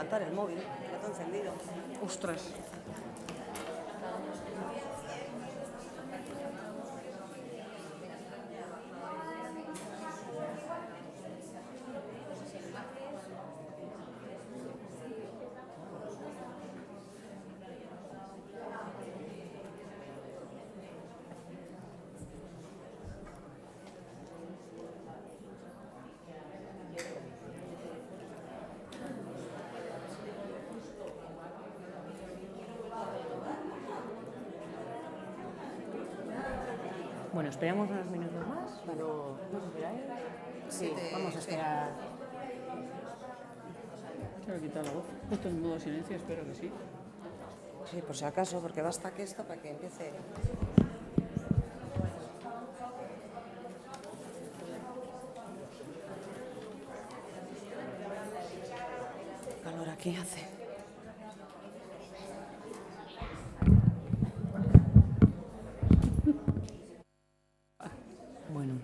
levantar el móvil, ya está encendido. Ostras. Bueno, esperamos unos minutos más, pero ¿no esperáis? Sí, vamos a esperar. Quiero quitar la voz. Puesto en modo silencio, espero que sí. Sí, por si acaso, porque basta que esto para que empiece. Calor aquí hace. Bueno,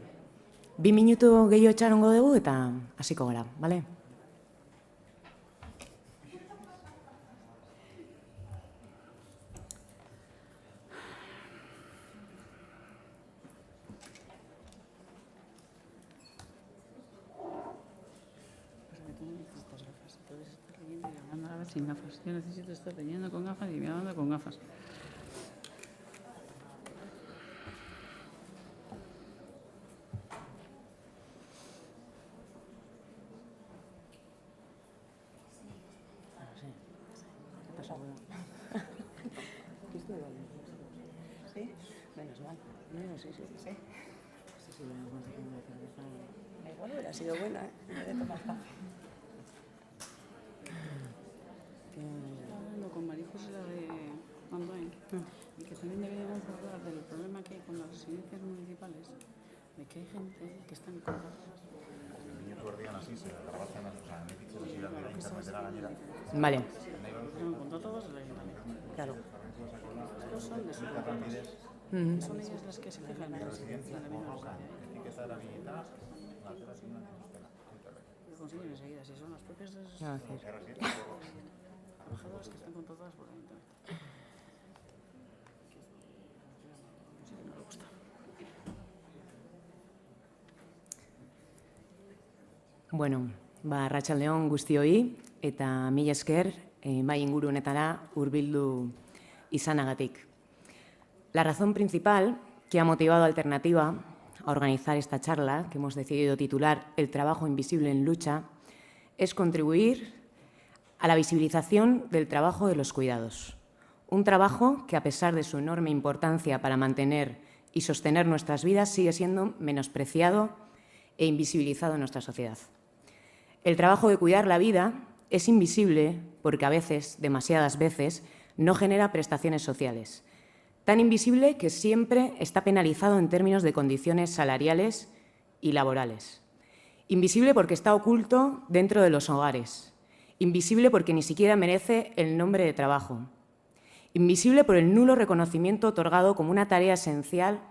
2 minutu gehiago itxarongo dugu eta hasiko gara, bale? Sin gafas. Yo necesito estar leyendo con gafas y mirando con gafas. ¿Qué pasa? ¿Sí? Menos mal. No, sí. Sí, bueno, no sé cómo decirlo. Igual hubiera sido buena, ¿eh? En vez de tomar café. Estaba hablando con María José de Andoain y que también deberíamos hablar del problema que hay con las residencias municipales, de que hay gente que están con gafas. Vale. Están contratadas del ayuntamiento. Claro. Estos son de su contratas. Son ellas las que se fijan en la residencia de la misma residencia. Lo consiguen enseguida, si son las propias de las trabajadoras que están contratadas por el ayuntamiento. Sí que no le gusta. Bueno, arratsaldeon guztioi eta mila esker bai inguru honetara hurbildu izanagatik. La razón principal que ha motivado a Alternativa a organizar esta charla, que hemos decidido titular El trabajo invisible en lucha, es contribuir a la visibilización del trabajo de los cuidados. Un trabajo que, a pesar de su enorme importancia para mantener y sostener nuestras vidas, sigue siendo menospreciado e invisibilizado en nuestra sociedad. El trabajo de cuidar la vida es invisible porque a veces, demasiadas veces, no genera prestaciones sociales. Tan invisible que siempre está penalizado en términos de condiciones salariales y laborales. Invisible porque está oculto dentro de los hogares. Invisible porque ni siquiera merece el nombre de trabajo. Invisible por el nulo reconocimiento otorgado como una tarea esencial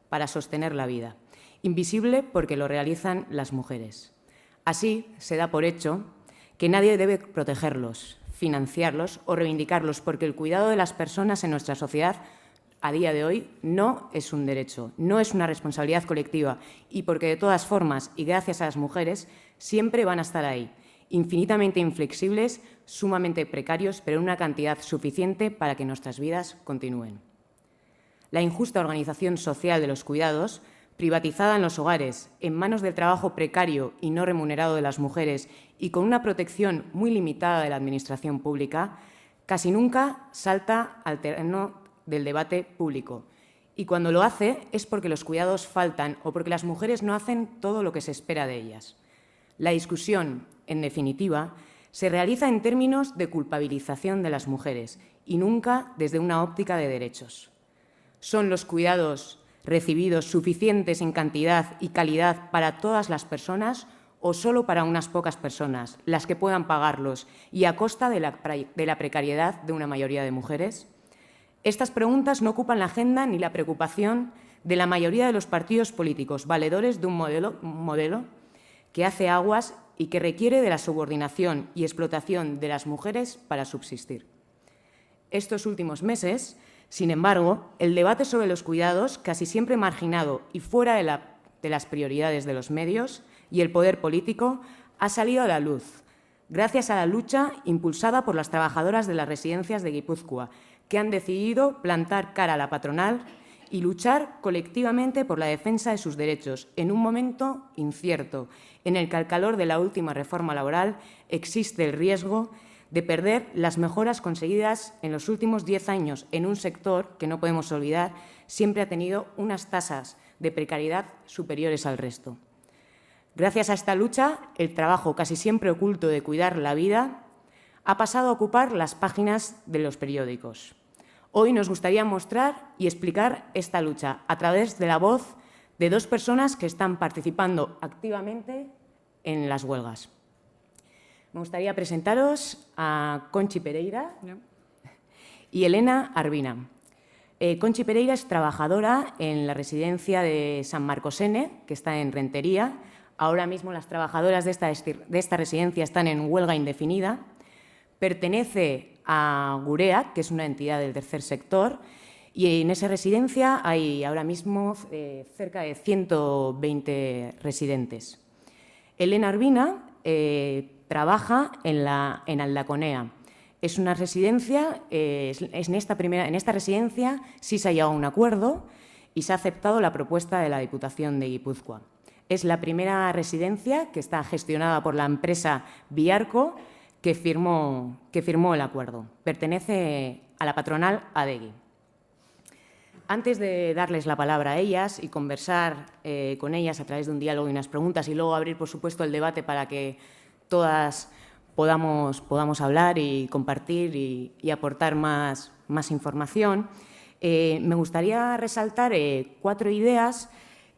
para sostener la vida. Invisible porque lo realizan las mujeres. Así se da por hecho que nadie debe protegerlos, financiarlos o reivindicarlos, porque el cuidado de las personas en nuestra sociedad a día de hoy no es un derecho, no es una responsabilidad colectiva y porque de todas formas y gracias a las mujeres siempre van a estar ahí, infinitamente inflexibles, sumamente precarios, pero en una cantidad suficiente para que nuestras vidas continúen. La injusta organización social de los cuidados, privatizada en los hogares, en manos del trabajo precario y no remunerado de las mujeres y con una protección muy limitada de la administración pública, casi nunca salta al terreno del debate público. Y cuando lo hace es porque los cuidados faltan o porque las mujeres no hacen todo lo que se espera de ellas. La discusión, en definitiva, se realiza en términos de culpabilización de las mujeres y nunca desde una óptica de derechos. ¿Son los cuidados recibidos suficientes en cantidad y calidad para todas las personas o solo para unas pocas personas, las que puedan pagarlos y a costa de la precariedad de una mayoría de mujeres? Estas preguntas no ocupan la agenda ni la preocupación de la mayoría de los partidos políticos, valedores de un modelo que hace aguas y que requiere de la subordinación y explotación de las mujeres para subsistir. Estos últimos meses, sin embargo, el debate sobre los cuidados, casi siempre marginado y fuera de las prioridades de los medios y el poder político, ha salido a la luz, gracias a la lucha impulsada por las trabajadoras de las residencias de Guipúzcoa, que han decidido plantar cara a la patronal y luchar colectivamente por la defensa de sus derechos en un momento incierto, en el que al calor de la última reforma laboral existe el riesgo de perder las mejoras conseguidas en los últimos 10 años en un sector que, no podemos olvidar, siempre ha tenido unas tasas de precariedad superiores al resto. Gracias a esta lucha, el trabajo casi siempre oculto de cuidar la vida ha pasado a ocupar las páginas de los periódicos. Hoy nos gustaría mostrar y explicar esta lucha a través de la voz de dos personas que están participando activamente en las huelgas. Me gustaría presentaros a Conchi Pereira y Elena Arbina. Conchi Pereira es trabajadora en la residencia de San Marcos N, que está en Rentería. Ahora mismo las trabajadoras de esta residencia están en huelga indefinida. Pertenece a Gurea, que es una entidad del tercer sector, y en esa residencia hay ahora mismo cerca de 120 residentes. Elena Arbina trabaja en Aldaconea. Es una residencia, en esta residencia sí se ha llegado a un acuerdo y se ha aceptado la propuesta de la Diputación de Guipúzcoa. Es la primera residencia que está gestionada por la empresa Biarco que firmó el acuerdo. Pertenece a la patronal Adegi. Antes de darles la palabra a ellas y conversar con ellas a través de un diálogo y unas preguntas y luego abrir, por supuesto, el debate para que todas podamos hablar y compartir y aportar más información, me gustaría resaltar 4 ideas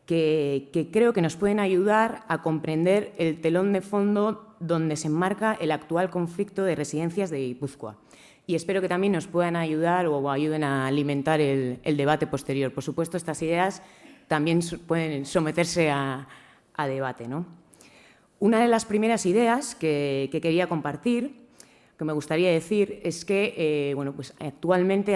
que creo que nos pueden ayudar a comprender el telón de fondo donde se enmarca el actual conflicto de residencias de Guipúzcoa. Y espero que también nos puedan ayudar o ayuden a alimentar el debate posterior. Por supuesto, estas ideas también pueden someterse a debate, ¿no? Una de las primeras ideas que quería compartir, que me gustaría decir, es que pues actualmente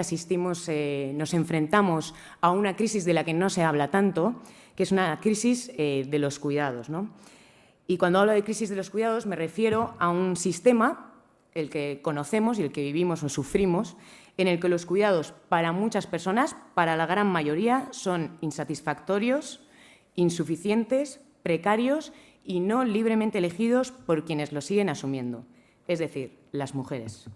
nos enfrentamos a una crisis de la que no se habla tanto, que es una crisis de los cuidados, ¿no? Y cuando hablo de crisis de los cuidados me refiero a un sistema, el que conocemos y el que vivimos o sufrimos, en el que los cuidados para muchas personas, para la gran mayoría, son insatisfactorios, insuficientes, precarios y no libremente elegidos por quienes los siguen asumiendo, es decir, las mujeres.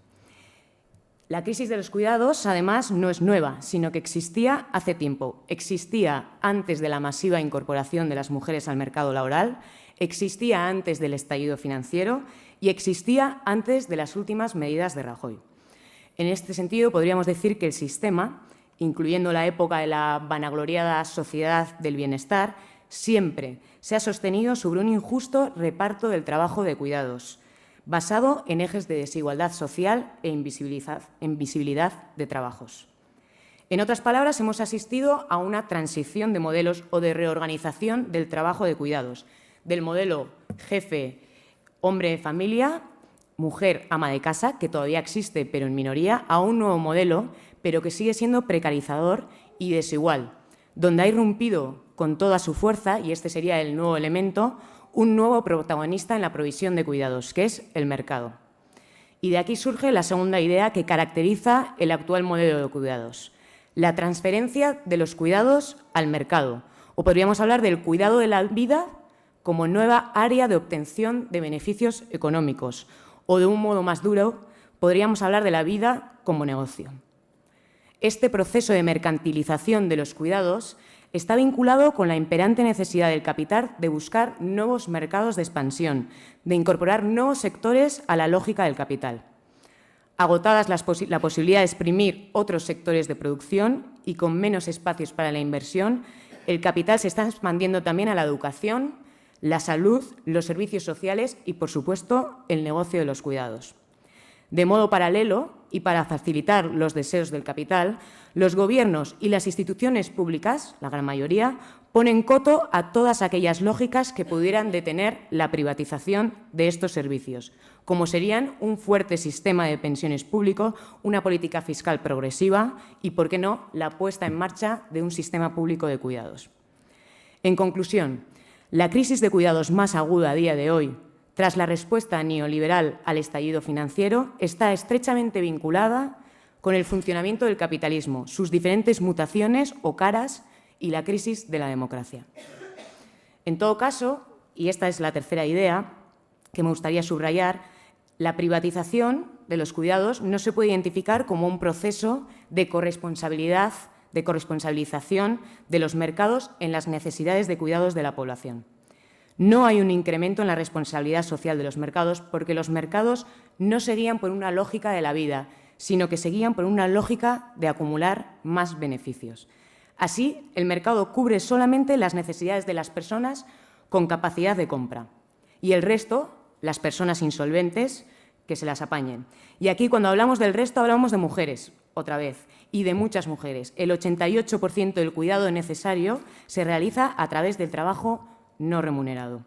La crisis de los cuidados, además, no es nueva, sino que existía hace tiempo. Existía antes de la masiva incorporación de las mujeres al mercado laboral, existía antes del estallido financiero y existía antes de las últimas medidas de Rajoy. En este sentido, podríamos decir que el sistema, incluyendo la época de la vanagloriada sociedad del bienestar, siempre se ha sostenido sobre un injusto reparto del trabajo de cuidados, basado en ejes de desigualdad social e invisibilidad de trabajos. En otras palabras, hemos asistido a una transición de modelos o de reorganización del trabajo de cuidados, del modelo jefe, hombre de familia, mujer ama de casa, que todavía existe pero en minoría, a un nuevo modelo, pero que sigue siendo precarizador y desigual, donde ha irrumpido con toda su fuerza, y este sería el nuevo elemento, un nuevo protagonista en la provisión de cuidados, que es el mercado. Y de aquí surge la segunda idea que caracteriza el actual modelo de cuidados, la transferencia de los cuidados al mercado, o podríamos hablar del cuidado de la vida como nueva área de obtención de beneficios económicos, o de un modo más duro, podríamos hablar de la vida como negocio. Este proceso de mercantilización de los cuidados está vinculado con la imperante necesidad del capital de buscar nuevos mercados de expansión, de incorporar nuevos sectores a la lógica del capital. Agotadas la posibilidad de exprimir otros sectores de producción y con menos espacios para la inversión, el capital se está expandiendo también a la educación, la salud, los servicios sociales y, por supuesto, el negocio de los cuidados. De modo paralelo, y para facilitar los deseos del capital, los gobiernos y las instituciones públicas, la gran mayoría, ponen coto a todas aquellas lógicas que pudieran detener la privatización de estos servicios, como serían un fuerte sistema de pensiones público, una política fiscal progresiva y, por qué no, la puesta en marcha de un sistema público de cuidados. En conclusión, la crisis de cuidados más aguda a día de hoy, tras la respuesta neoliberal al estallido financiero, está estrechamente vinculada con el funcionamiento del capitalismo, sus diferentes mutaciones o caras y la crisis de la democracia. En todo caso, y esta es la tercera idea que me gustaría subrayar, la privatización de los cuidados no se puede identificar como un proceso de corresponsabilidad, de corresponsabilización de los mercados en las necesidades de cuidados de la población. No hay un incremento en la responsabilidad social de los mercados porque los mercados no seguían por una lógica de la vida, sino que seguían por una lógica de acumular más beneficios. Así, el mercado cubre solamente las necesidades de las personas con capacidad de compra y el resto, las personas insolventes, que se las apañen. Y aquí, cuando hablamos del resto, hablamos de mujeres, otra vez, y de muchas mujeres. El 88% del cuidado necesario se realiza a través del trabajo no remunerado.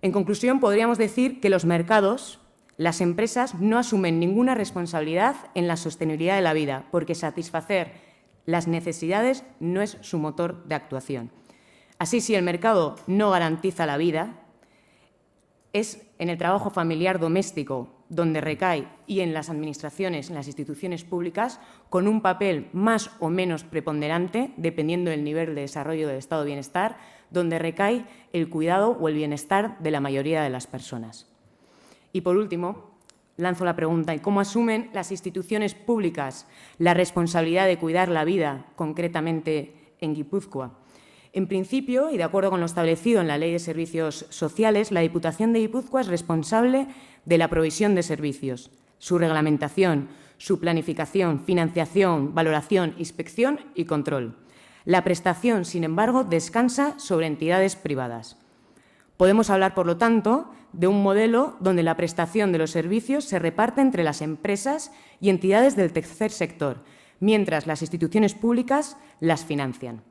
En conclusión, podríamos decir que los mercados, las empresas, no asumen ninguna responsabilidad en la sostenibilidad de la vida, porque satisfacer las necesidades no es su motor de actuación. Así, si el mercado no garantiza la vida, es en el trabajo familiar doméstico donde recae y en las administraciones, en las instituciones públicas, con un papel más o menos preponderante, dependiendo del nivel de desarrollo del estado de bienestar, donde recae el cuidado o el bienestar de la mayoría de las personas. Y, por último, lanzo la pregunta, ¿y cómo asumen las instituciones públicas la responsabilidad de cuidar la vida, concretamente en Guipúzcoa? En principio, y de acuerdo con lo establecido en la Ley de Servicios Sociales, la Diputación de Guipúzcoa es responsable de la provisión de servicios, su reglamentación, su planificación, financiación, valoración, inspección y control. La prestación, sin embargo, descansa sobre entidades privadas. Podemos hablar, por lo tanto, de un modelo donde la prestación de los servicios se reparte entre las empresas y entidades del tercer sector, mientras las instituciones públicas las financian.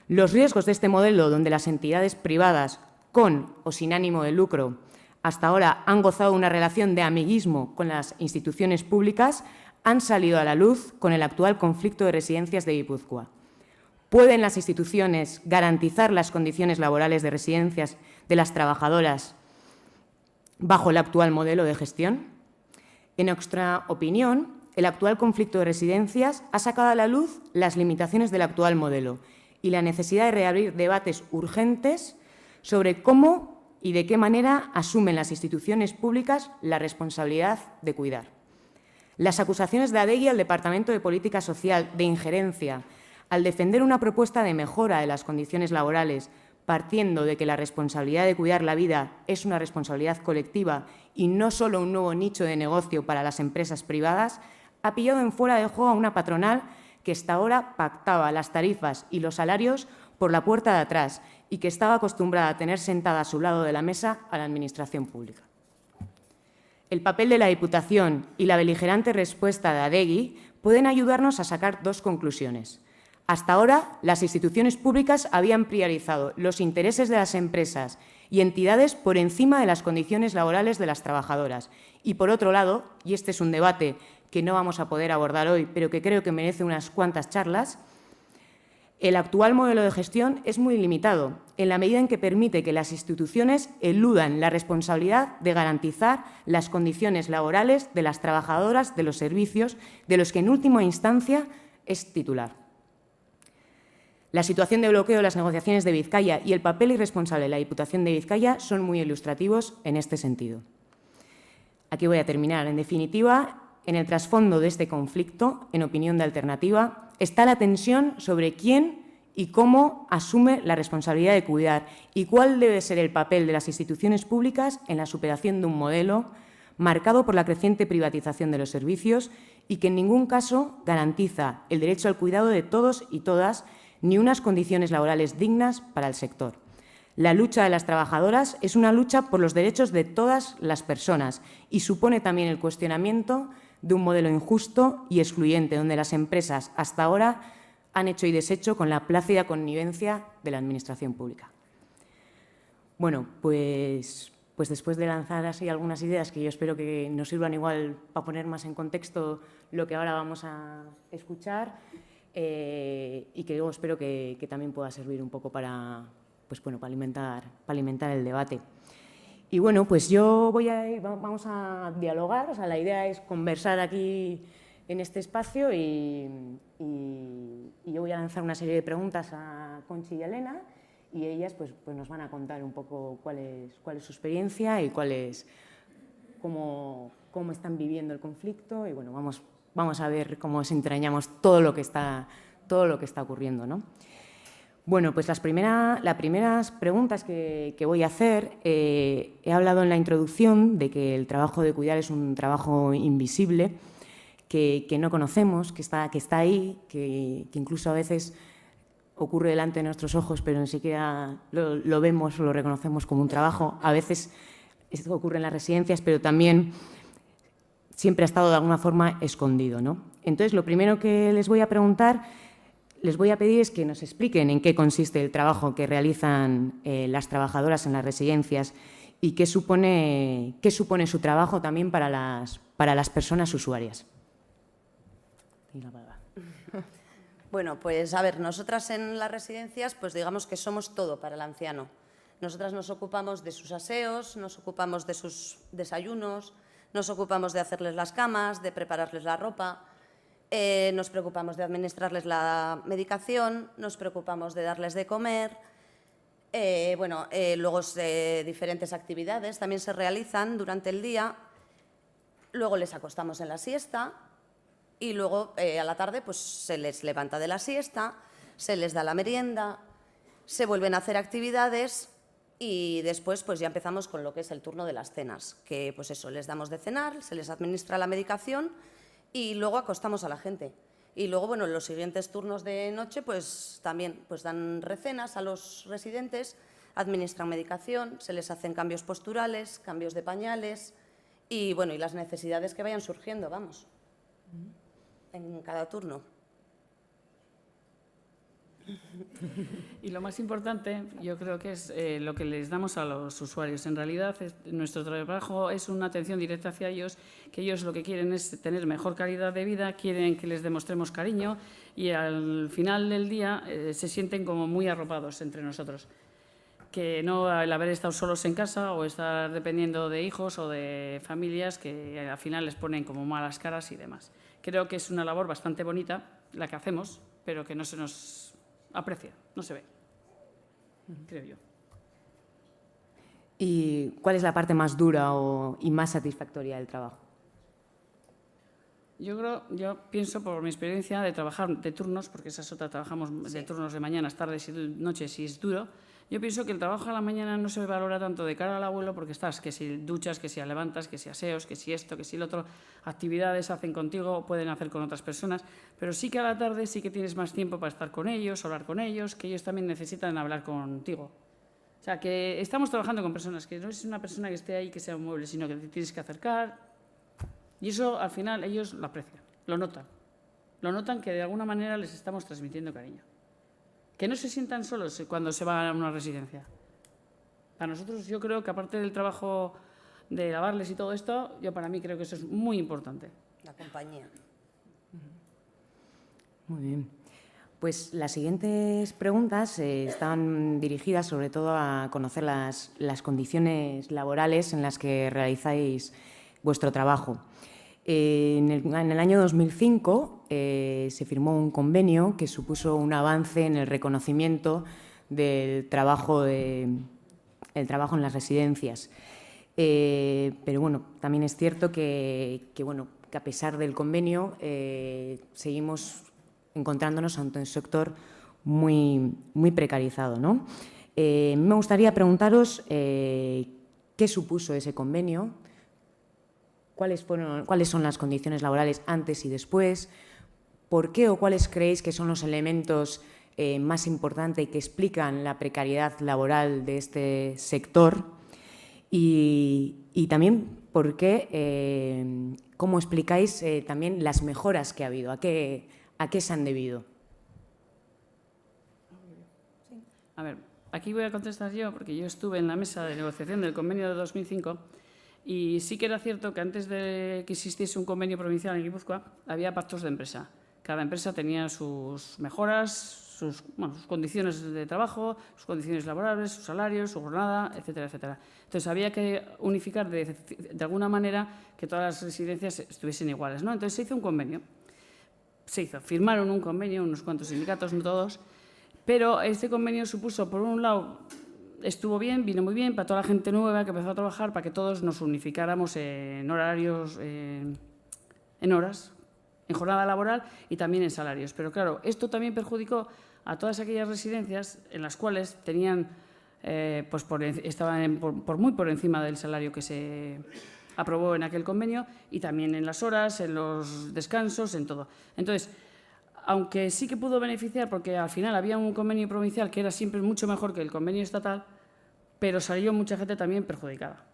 Los riesgos de este modelo, donde las entidades privadas, con o sin ánimo de lucro, hasta ahora han gozado de una relación de amiguismo con las instituciones públicas, han salido a la luz con el actual conflicto de residencias de Guipúzcoa. ¿Pueden las instituciones garantizar las condiciones laborales de residencias de las trabajadoras bajo el actual modelo de gestión? En nuestra opinión, el actual conflicto de residencias ha sacado a la luz las limitaciones del actual modelo y la necesidad de reabrir debates urgentes sobre cómo y de qué manera asumen las instituciones públicas la responsabilidad de cuidar. Las acusaciones de Adegui al Departamento de Política Social de injerencia al defender una propuesta de mejora de las condiciones laborales, partiendo de que la responsabilidad de cuidar la vida es una responsabilidad colectiva y no solo un nuevo nicho de negocio para las empresas privadas, ha pillado en fuera de juego a una patronal que hasta ahora pactaba las tarifas y los salarios por la puerta de atrás y que estaba acostumbrada a tener sentada a su lado de la mesa a la Administración pública. El papel de la Diputación y la beligerante respuesta de Adegui pueden ayudarnos a sacar dos conclusiones. Hasta ahora, las instituciones públicas habían priorizado los intereses de las empresas y entidades por encima de las condiciones laborales de las trabajadoras. Y, por otro lado, y este es un debate que no vamos a poder abordar hoy, pero que creo que merece unas cuantas charlas, el actual modelo de gestión es muy limitado, en la medida en que permite que las instituciones eludan la responsabilidad de garantizar las condiciones laborales de las trabajadoras de los servicios de los que, en última instancia, es titular. La situación de bloqueo de las negociaciones de Vizcaya y el papel irresponsable de la Diputación de Vizcaya son muy ilustrativos en este sentido. Aquí voy a terminar. En definitiva, en el trasfondo de este conflicto, en opinión de Alternativa, está la tensión sobre quién y cómo asume la responsabilidad de cuidar y cuál debe ser el papel de las instituciones públicas en la superación de un modelo marcado por la creciente privatización de los servicios y que en ningún caso garantiza el derecho al cuidado de todos y todas ni unas condiciones laborales dignas para el sector. La lucha de las trabajadoras es una lucha por los derechos de todas las personas y supone también el cuestionamiento de un modelo injusto y excluyente, donde las empresas hasta ahora han hecho y deshecho con la plácida connivencia de la Administración pública. Bueno, pues después de lanzar así algunas ideas que yo espero que nos sirvan igual para poner más en contexto lo que ahora vamos a escuchar y que luego espero que también pueda servir un poco para alimentar el debate. Y bueno, pues vamos a dialogar, o sea, la idea es conversar aquí en este espacio y yo voy a lanzar una serie de preguntas a Conchi y a Elena y ellas pues nos van a contar un poco cuál es su experiencia y cómo están viviendo el conflicto y bueno, vamos a ver cómo desentrañamos todo lo que está ocurriendo, ¿no? Bueno, pues las primeras preguntas que voy a hacer, he hablado en la introducción de que el trabajo de cuidar es un trabajo invisible, que no conocemos, que está ahí, que incluso a veces ocurre delante de nuestros ojos, pero ni siquiera lo vemos o lo reconocemos como un trabajo. A veces esto ocurre en las residencias, pero también siempre ha estado de alguna forma escondido, ¿no? Entonces, lo primero que les voy a pedir es que nos expliquen en qué consiste el trabajo que realizan las trabajadoras en las residencias y qué supone su trabajo también para las personas usuarias. Bueno, pues a ver, nosotras en las residencias, pues digamos que somos todo para el anciano. Nosotras nos ocupamos de sus aseos, nos ocupamos de sus desayunos, nos ocupamos de hacerles las camas, de prepararles la ropa, nos preocupamos de administrarles la medicación, nos preocupamos de darles de comer. Luego diferentes actividades también se realizan durante el día. Luego les acostamos en la siesta y luego a la tarde pues, se les levanta de la siesta, se les da la merienda, se vuelven a hacer actividades y después pues, ya empezamos con lo que es el turno de las cenas, que pues eso, les damos de cenar, se les administra la medicación y luego acostamos a la gente. Y luego, bueno, en los siguientes turnos de noche, pues también pues, dan recenas a los residentes, administran medicación, se les hacen cambios posturales, cambios de pañales y, bueno, y las necesidades que vayan surgiendo, vamos, en cada turno. Y lo más importante, yo creo que es lo que les damos a los usuarios. En realidad, nuestro trabajo es una atención directa hacia ellos, que ellos lo que quieren es tener mejor calidad de vida, quieren que les demostremos cariño y al final del día se sienten como muy arropados entre nosotros. Que no el haber estado solos en casa o estar dependiendo de hijos o de familias que al final les ponen como malas caras y demás. Creo que es una labor bastante bonita la que hacemos, pero que no se nos aprecia, no se ve, creo yo. ¿Y cuál es la parte más dura y más satisfactoria del trabajo? Yo pienso por mi experiencia de trabajar de turnos, porque esa es otra, trabajamos de turnos de mañanas, tardes y noches y es duro. Yo pienso que el trabajo a la mañana no se valora tanto de cara al abuelo porque estás, que si duchas, que si levantas, que si aseos, que si esto, que si lo otro, actividades hacen contigo, pueden hacer con otras personas, pero sí que a la tarde sí que tienes más tiempo para estar con ellos, hablar con ellos, que ellos también necesitan hablar contigo. O sea, que estamos trabajando con personas, que no es una persona que esté ahí que sea un mueble, sino que te tienes que acercar y eso al final ellos lo aprecian, lo notan que de alguna manera les estamos transmitiendo cariño. Que no se sientan solos cuando se van a una residencia. Para nosotros yo creo que aparte del trabajo de lavarles y todo esto, para mí creo que eso es muy importante. La compañía. Muy bien. Pues las siguientes preguntas están dirigidas sobre todo a conocer las condiciones laborales en las que realizáis vuestro trabajo. En el año 2005 se firmó un convenio que supuso un avance en el reconocimiento del trabajo en las residencias. Pero bueno, también es cierto que a pesar del convenio seguimos encontrándonos ante un sector muy precarizado, ¿no? Me gustaría preguntaros qué supuso ese convenio, cuáles son las condiciones laborales antes y después, por qué o cuáles creéis que son los elementos más importantes que explican la precariedad laboral de este sector y también por qué, cómo explicáis también las mejoras que ha habido, a qué se han debido. A ver, aquí voy a contestar yo, porque yo estuve en la mesa de negociación del convenio de 2005 y sí que era cierto que antes de que existiese un convenio provincial en Guipúzcoa, había pactos de empresa. Cada empresa tenía sus mejoras, sus condiciones de trabajo, sus condiciones laborables, sus salarios, su jornada, etcétera, etcétera. Entonces, había que unificar de alguna manera que todas las residencias estuviesen iguales, ¿no? Entonces, se hizo un convenio. Firmaron un convenio, unos cuantos sindicatos, no todos, pero este convenio supuso, por un lado, estuvo bien, vino muy bien para toda la gente nueva que empezó a trabajar, para que todos nos unificáramos en horarios, en horas, en jornada laboral y también en salarios. Pero claro, esto también perjudicó a todas aquellas residencias en las cuales tenían, estaban muy por encima del salario que se aprobó en aquel convenio y también en las horas, en los descansos, en todo. Entonces, aunque sí que pudo beneficiar porque al final había un convenio provincial que era siempre mucho mejor que el convenio estatal, pero salió mucha gente también perjudicada.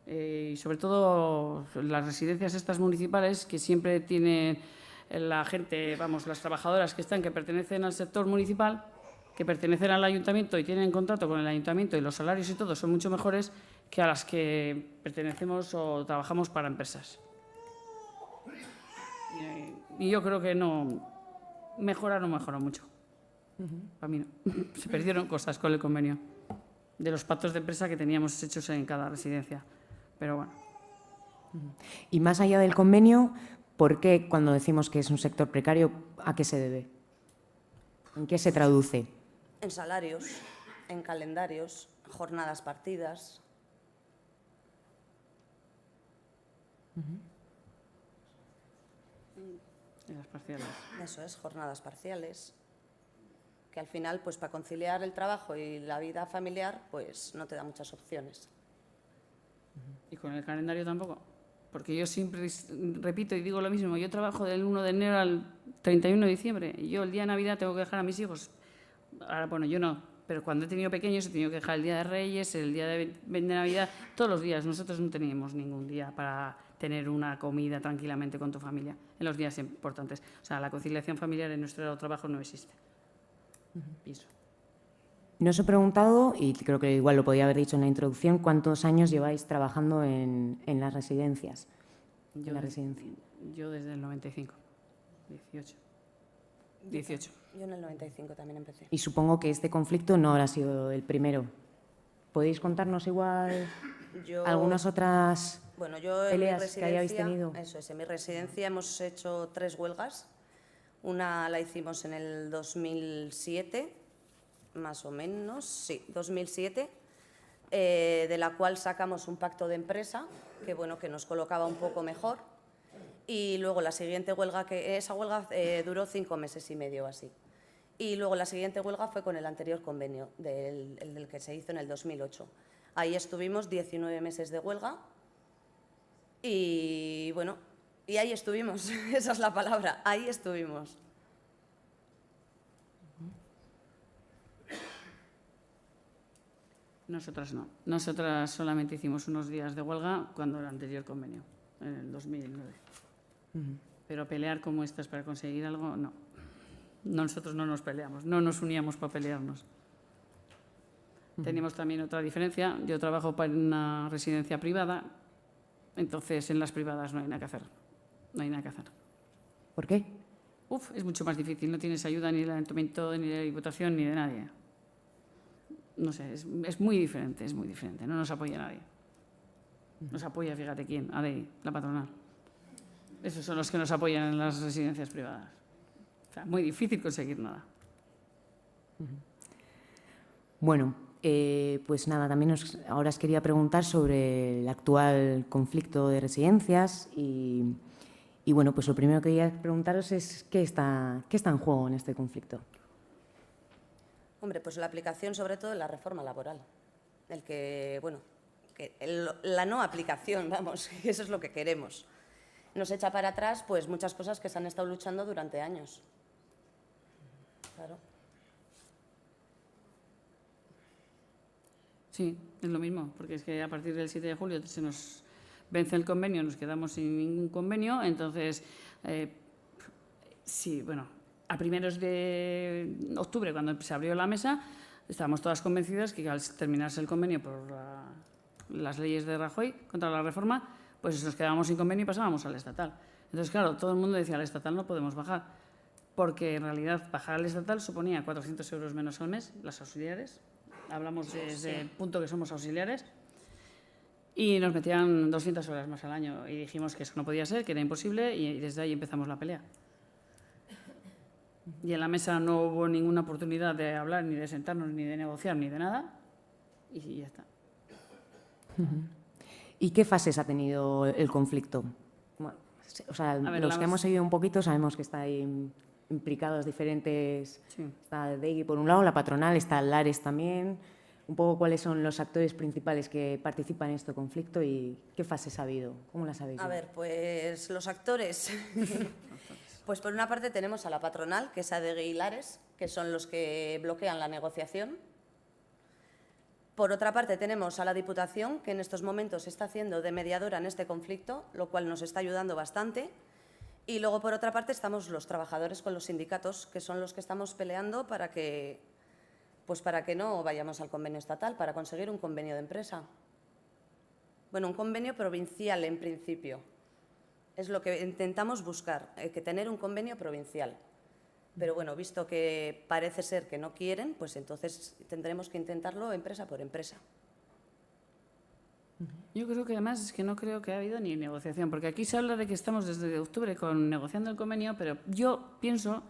Y sobre todo las residencias estas municipales que siempre tienen la gente, las trabajadoras que pertenecen al sector municipal, que pertenecen al ayuntamiento y tienen contrato con el ayuntamiento y los salarios y todo son mucho mejores que a las que pertenecemos o trabajamos para empresas. Y yo creo que no mejoró mucho. Para mí no. Se perdieron cosas con el convenio de los pactos de empresa que teníamos hechos en cada residencia. Pero bueno. Y más allá del convenio, ¿por qué cuando decimos que es un sector precario, a qué se debe? ¿En qué se traduce? En salarios, en calendarios, jornadas partidas. En las parciales. Eso es, jornadas parciales. Que al final, pues para conciliar el trabajo y la vida familiar, pues no te da muchas opciones. ¿Y con el calendario tampoco? Porque yo siempre repito y digo lo mismo. Yo trabajo del 1 de enero al 31 de diciembre. Y yo el día de Navidad tengo que dejar a mis hijos. Ahora, bueno, yo no. Pero cuando he tenido pequeños he tenido que dejar el día de Reyes, el día de Navidad, todos los días. Nosotros no teníamos ningún día para tener una comida tranquilamente con tu familia en los días importantes. O sea, la conciliación familiar en nuestro trabajo no existe. Pienso. No os he preguntado, y creo que igual lo podía haber dicho en la introducción, ¿cuántos años lleváis trabajando en las residencias? Yo desde el 95, 18. Yo en el 95 también empecé. Y supongo que este conflicto no habrá sido el primero. ¿Podéis contarnos igual algunas otras peleas que hayáis tenido? Eso es, en mi residencia hemos hecho 3 huelgas. Una la hicimos en el 2007, más o menos, sí, 2007, de la cual sacamos un pacto de empresa que nos colocaba un poco mejor. Y luego la siguiente huelga, esa huelga duró 5 meses y medio así. Y luego la siguiente huelga fue con el anterior convenio, del que se hizo en el 2008. Ahí estuvimos 19 meses de huelga y bueno, y ahí estuvimos, esa es la palabra, ahí estuvimos. Nosotras no. Nosotras solamente hicimos unos días de huelga cuando el anterior convenio, en el 2009. Pero pelear como estas para conseguir algo, no. Nosotros no nos peleamos, no nos uníamos para pelearnos. Tenemos también otra diferencia. Yo trabajo para una residencia privada, entonces en las privadas no hay nada que hacer. No hay nada que hacer. ¿Por qué? Es mucho más difícil. No tienes ayuda ni del ayuntamiento, ni de la diputación, ni de nadie. No sé, es muy diferente, No nos apoya nadie. Nos apoya, fíjate quién, ADI, la patronal. Esos son los que nos apoyan en las residencias privadas. O sea, muy difícil conseguir nada. Bueno, pues nada, también ahora os quería preguntar sobre el actual conflicto de residencias y bueno, pues lo primero que quería preguntaros es ¿qué está en juego en este conflicto? Hombre, pues la aplicación sobre todo de la reforma laboral. La no aplicación, vamos, eso es lo que queremos. Nos echa para atrás pues muchas cosas que se han estado luchando durante años. Claro. Sí, es lo mismo, porque es que a partir del 7 de julio se nos vence el convenio, nos quedamos sin ningún convenio, entonces, sí, bueno, a primeros de octubre, cuando se abrió la mesa, estábamos todas convencidas que al terminarse el convenio por las leyes de Rajoy contra la reforma, pues nos quedábamos sin convenio y pasábamos al estatal. Entonces, claro, todo el mundo decía, al estatal no podemos bajar, porque en realidad bajar al estatal suponía 400 euros menos al mes, las auxiliares. Hablamos desde el punto que somos auxiliares. Y nos metían 200 horas más al año. Y dijimos que eso no podía ser, que era imposible, y desde ahí empezamos la pelea. Y en la mesa no hubo ninguna oportunidad de hablar, ni de sentarnos, ni de negociar, ni de nada. Y ya está. ¿Y qué fases ha tenido el conflicto? Bueno, o sea, los que hemos seguido un poquito sabemos que está ahí implicados diferentes... Sí. Está DEGI por un lado, la patronal, está Lares también. Un poco cuáles son los actores principales que participan en este conflicto y qué fases ha habido, cómo las habéis visto. A ver, pues los actores. Pues por una parte tenemos a la patronal, que es ADEGI y Lares, que son los que bloquean la negociación. Por otra parte tenemos a la Diputación, que en estos momentos está haciendo de mediadora en este conflicto, lo cual nos está ayudando bastante. Y luego, por otra parte, estamos los trabajadores con los sindicatos, que son los que estamos peleando para que no vayamos al convenio estatal, para conseguir un convenio de empresa. Bueno, un convenio provincial en principio. Es lo que intentamos buscar, que tener un convenio provincial. Pero bueno, visto que parece ser que no quieren, pues entonces tendremos que intentarlo empresa por empresa. Yo creo que además es que no creo que ha habido ni negociación, porque aquí se habla de que estamos desde octubre negociando el convenio, pero yo pienso,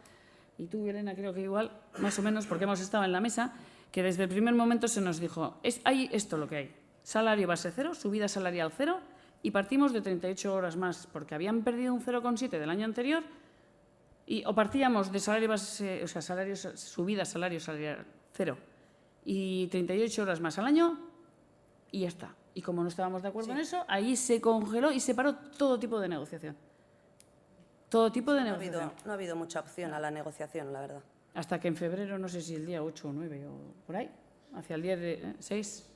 y tú, Elena, creo que igual, más o menos, porque hemos estado en la mesa, que desde el primer momento se nos dijo, hay esto lo que hay, salario base cero, subida salarial cero, y partimos de 38 horas más, porque habían perdido un 0,7 del año anterior, o partíamos de salario base, o sea, subida salario salarial cero, y 38 horas más al año, y ya está. Y como no estábamos de acuerdo en eso, ahí se congeló y se paró todo tipo de negociación. Todo tipo de negociación. No ha habido mucha opción a la negociación, la verdad. Hasta que en febrero, no sé si el día 8 o 9 o por ahí, hacia el día de 6,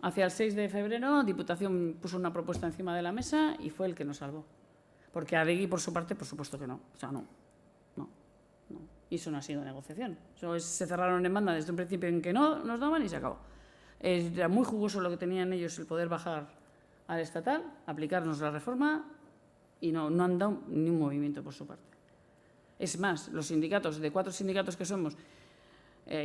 hacia el 6 de febrero, Diputación puso una propuesta encima de la mesa y fue el que nos salvó. Porque ADEGI, por su parte, por supuesto que no. O sea, no. Y eso no ha sido negociación. Se cerraron en banda desde un principio en que no nos daban y se acabó. Era muy jugoso lo que tenían ellos, el poder bajar al estatal, aplicarnos la reforma, y no han dado ni un movimiento por su parte. Es más, los sindicatos, de 4 sindicatos que somos,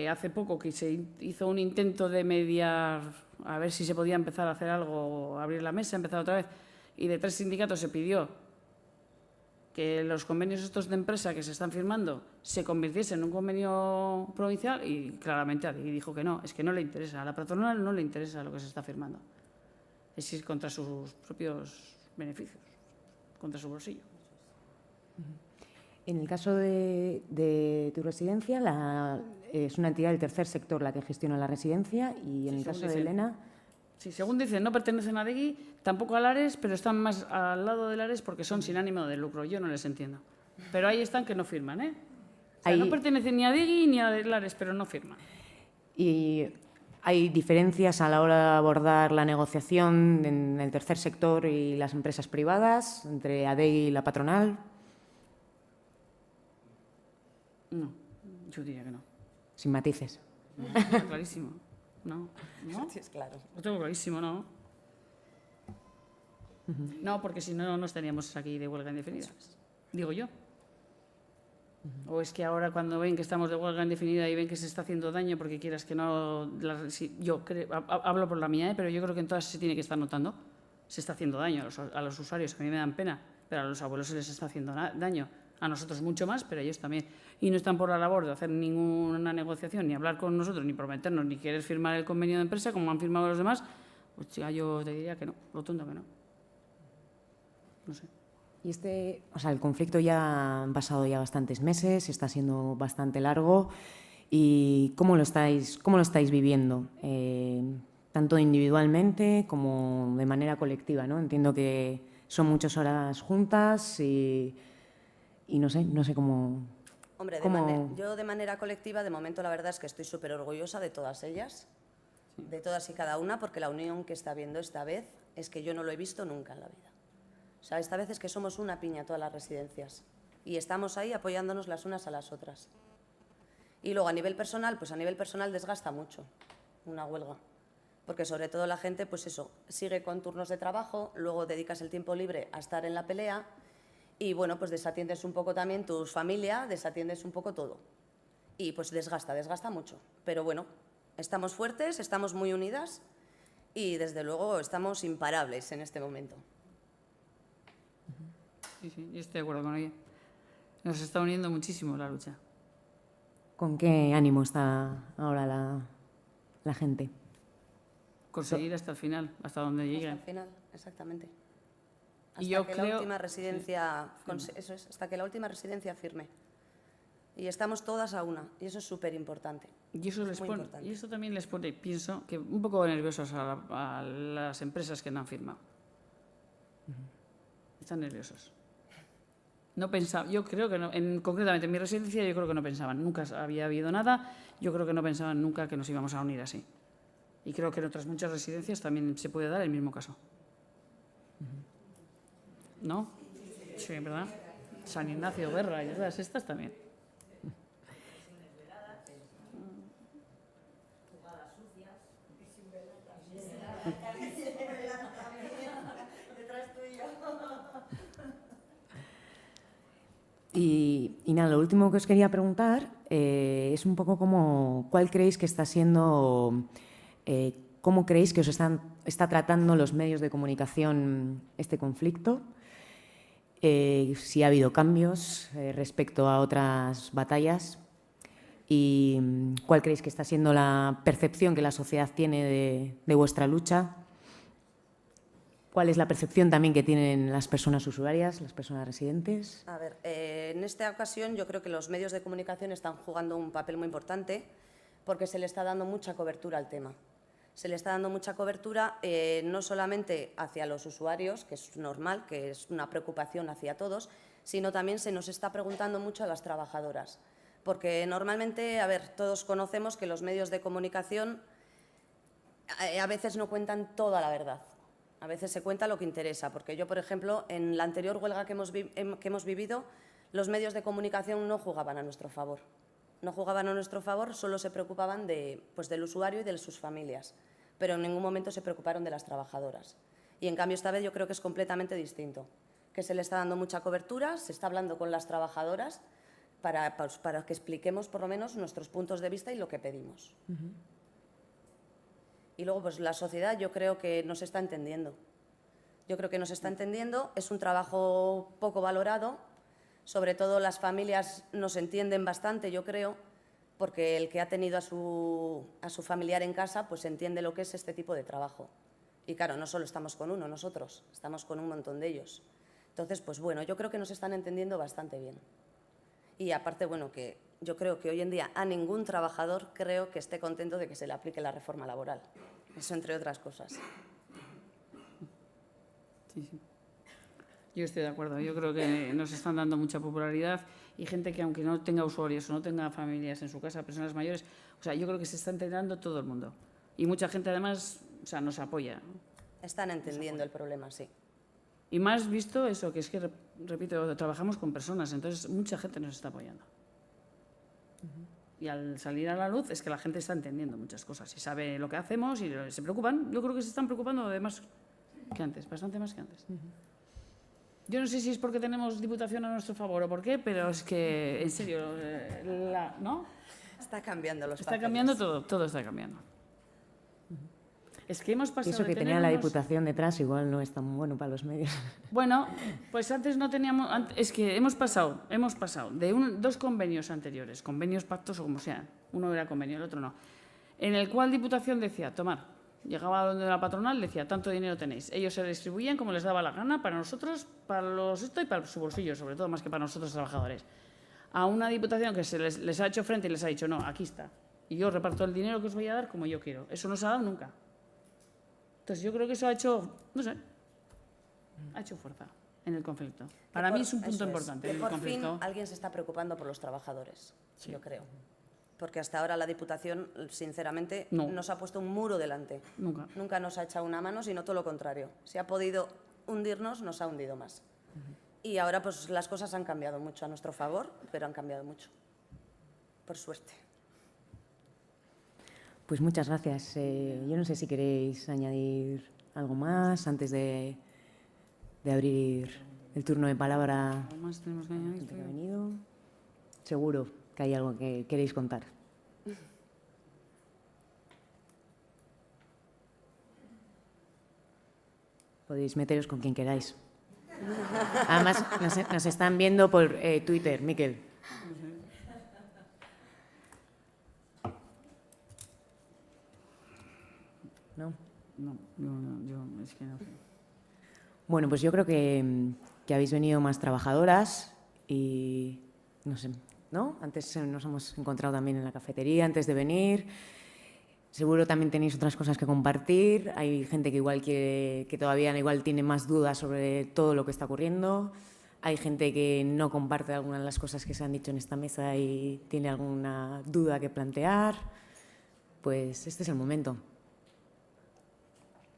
hace poco que se hizo un intento de mediar, a ver si se podía empezar a hacer algo, abrir la mesa, empezar otra vez, y de 3 sindicatos se pidió que los convenios estos de empresa que se están firmando se convirtiesen en un convenio provincial, y claramente ADEGI dijo que no, es que no le interesa, a la patronal no le interesa lo que se está firmando. Es ir contra sus propios beneficios, contra su bolsillo. En el caso de tu residencia, es una entidad del tercer sector la que gestiona la residencia, y en el caso de Elena... Sí, según dicen, no pertenecen a ADEGI, tampoco a Lares, pero están más al lado de Lares porque son sin ánimo de lucro. Yo no les entiendo. Pero ahí están que no firman, ¿eh? O sea, no pertenecen ni a ADEGI ni a Lares, pero no firman. ¿Y hay diferencias a la hora de abordar la negociación en el tercer sector y las empresas privadas, entre ADEGI y la patronal? No, yo diría que no. Sin matices. No, está clarísimo. No. Sí, es claro. Lo tengo clarísimo, ¿no? No, porque si no, no estaríamos aquí de huelga indefinida. Digo yo. O es que ahora cuando ven que estamos de huelga indefinida y ven que se está haciendo daño porque quieras que no... yo hablo por la mía, pero yo creo que en todas se tiene que estar notando. Se está haciendo daño a los usuarios, a mí me dan pena, pero a los abuelos se les está haciendo daño. A nosotros mucho más, pero a ellos también. Y no están por la labor de hacer ninguna negociación, ni hablar con nosotros, ni prometernos, ni querer firmar el convenio de empresa como han firmado los demás, pues ya yo te diría que no, rotundo que no. No sé. Y el conflicto ya han pasado ya bastantes meses, está siendo bastante largo. ¿Y cómo lo estáis viviendo? Tanto individualmente como de manera colectiva, ¿no? Entiendo que son muchas horas juntas y no sé cómo... Hombre, yo de manera colectiva, de momento, la verdad es que estoy súper orgullosa de todas ellas, de todas y cada una, porque la unión que está habiendo esta vez es que yo no lo he visto nunca en la vida. O sea, esta vez es que somos una piña todas las residencias. y estamos ahí apoyándonos las unas a las otras. Y luego a nivel personal, pues a nivel personal desgasta mucho una huelga, porque sobre todo la gente, pues eso, sigue con turnos de trabajo, luego dedicas el tiempo libre a estar en la pelea y bueno, pues desatiendes un poco también tu familia, desatiendes un poco todo. Y pues desgasta mucho. Pero bueno, estamos fuertes, estamos muy unidas y desde luego estamos imparables en este momento. Sí, sí, yo estoy de acuerdo con ella. Nos está uniendo muchísimo la lucha. ¿Con qué ánimo está ahora la gente? Conseguir hasta el final, hasta donde Hasta lleguen. el final, exactamente. Hasta Y yo que creo- la última residencia, sí, eso es, hasta que la última residencia firme. Y estamos todas a una, y eso es súper importante. Y eso, Muy importante. y eso también les pone, pienso, que un poco nerviosos a las empresas que no han firmado. Están nerviosos. No pensaba, yo creo que no, concretamente en mi residencia yo creo que no pensaban, nunca había habido nada, yo creo que no pensaban nunca que nos íbamos a unir así. Y creo que en otras muchas residencias también se puede dar el mismo caso. ¿No? Sí, ¿verdad? San Ignacio, Guerra y todas estas también. Y nada, lo último que os quería preguntar es un poco como, ¿cuál creéis que está siendo, cómo creéis que os está tratando los medios de comunicación este conflicto? Si ha habido cambios respecto a otras batallas y cuál creéis que está siendo la percepción que la sociedad tiene de vuestra lucha. ¿Cuál es la percepción también que tienen las personas usuarias, las personas residentes? A ver, en esta ocasión yo creo que los medios de comunicación están jugando un papel muy importante porque se le está dando mucha cobertura al tema. Se le está dando mucha cobertura no solamente hacia los usuarios, que es normal, que es una preocupación hacia todos, sino también se nos está preguntando mucho a las trabajadoras. Porque normalmente, a ver, todos conocemos que los medios de comunicación a veces no cuentan toda la verdad. A veces se cuenta lo que interesa, porque yo, por ejemplo, en la anterior huelga que hemos vivido, los medios de comunicación no jugaban a nuestro favor. No jugaban a nuestro favor, solo se preocupaban pues del usuario y de sus familias, pero en ningún momento se preocuparon de las trabajadoras. Y en cambio esta vez yo creo que es completamente distinto, que se le está dando mucha cobertura, se está hablando con las trabajadoras para que expliquemos por lo menos nuestros puntos de vista y lo que pedimos. Y luego, pues la sociedad yo creo que nos está entendiendo. Yo creo que nos está entendiendo, es un trabajo poco valorado, sobre todo las familias nos entienden bastante, yo creo, porque el que ha tenido a su familiar en casa, pues entiende lo que es este tipo de trabajo. Y claro, no solo estamos con uno nosotros, estamos con un montón de ellos. Entonces, pues bueno, yo creo que nos están entendiendo bastante bien. Y aparte, bueno, que yo creo que hoy en día a ningún trabajador creo que esté contento de que se le aplique la reforma laboral. Eso entre otras cosas. Sí, sí. Yo estoy de acuerdo. Yo creo que nos están dando mucha popularidad y gente que aunque no tenga usuarios o no tenga familias en su casa, personas mayores, o sea, yo creo que se está enterando todo el mundo. Y mucha gente además, o sea, nos apoya. Están entendiendo el problema, sí. Y más visto eso, que es que, repito, trabajamos con personas, entonces mucha gente nos está apoyando. Y al salir a la luz es que la gente está entendiendo muchas cosas y sabe lo que hacemos y se preocupan. Yo creo que se están preocupando de más que antes, bastante más que antes. Yo no sé si es porque tenemos Diputación a nuestro favor o por qué, pero es que, en serio, ¿no? Está cambiando los Está papeles. cambiando todo, todo está cambiando. Es que hemos pasado Eso que de tenía tener la unos- Diputación detrás igual no es tan bueno para los medios. Bueno, pues antes no teníamos... Es que hemos pasado de dos convenios anteriores, convenios, pactos o como sean. Uno era convenio, el otro no. En el cual Diputación decía, tomar, llegaba donde la patronal, decía, tanto dinero tenéis. Ellos se distribuían como les daba la gana para nosotros, para los esto y para su bolsillo, sobre todo, más que para nosotros trabajadores. A una Diputación que se les ha hecho frente y les ha dicho, no, aquí está. Y yo reparto el dinero que os voy a dar como yo quiero. Eso no se ha dado nunca. Entonces yo creo que eso ha hecho, no sé, ha hecho fuerza en el conflicto. Para mí es un punto Eso importante que en el por fin conflicto. alguien se está preocupando por los trabajadores, Sí. yo creo. Porque hasta ahora la Diputación, sinceramente, No. nos ha puesto un muro delante. Nunca. Nunca nos ha echado una mano, sino todo lo contrario. Si ha podido hundirnos, nos ha hundido más. Y ahora pues las cosas han cambiado mucho a nuestro favor, pero han cambiado mucho, por suerte. Pues muchas gracias. Yo no sé si queréis añadir algo más antes de abrir el turno de palabra. ¿Algo más tenemos que a la añadir? gente que ha venido. Seguro que hay algo que queréis contar. Podéis meteros con quien queráis. Además, nos están viendo por Twitter, Miquel. ¿No? No, yo es que no sé. Bueno, pues yo creo que habéis venido más trabajadoras y no sé, ¿no? Antes nos hemos encontrado también en la cafetería antes de venir. Seguro también tenéis otras cosas que compartir. Hay gente que igual que todavía igual tiene más dudas sobre todo lo que está ocurriendo. Hay gente que no comparte algunas de las cosas que se han dicho en esta mesa y tiene alguna duda que plantear. Pues este es el momento.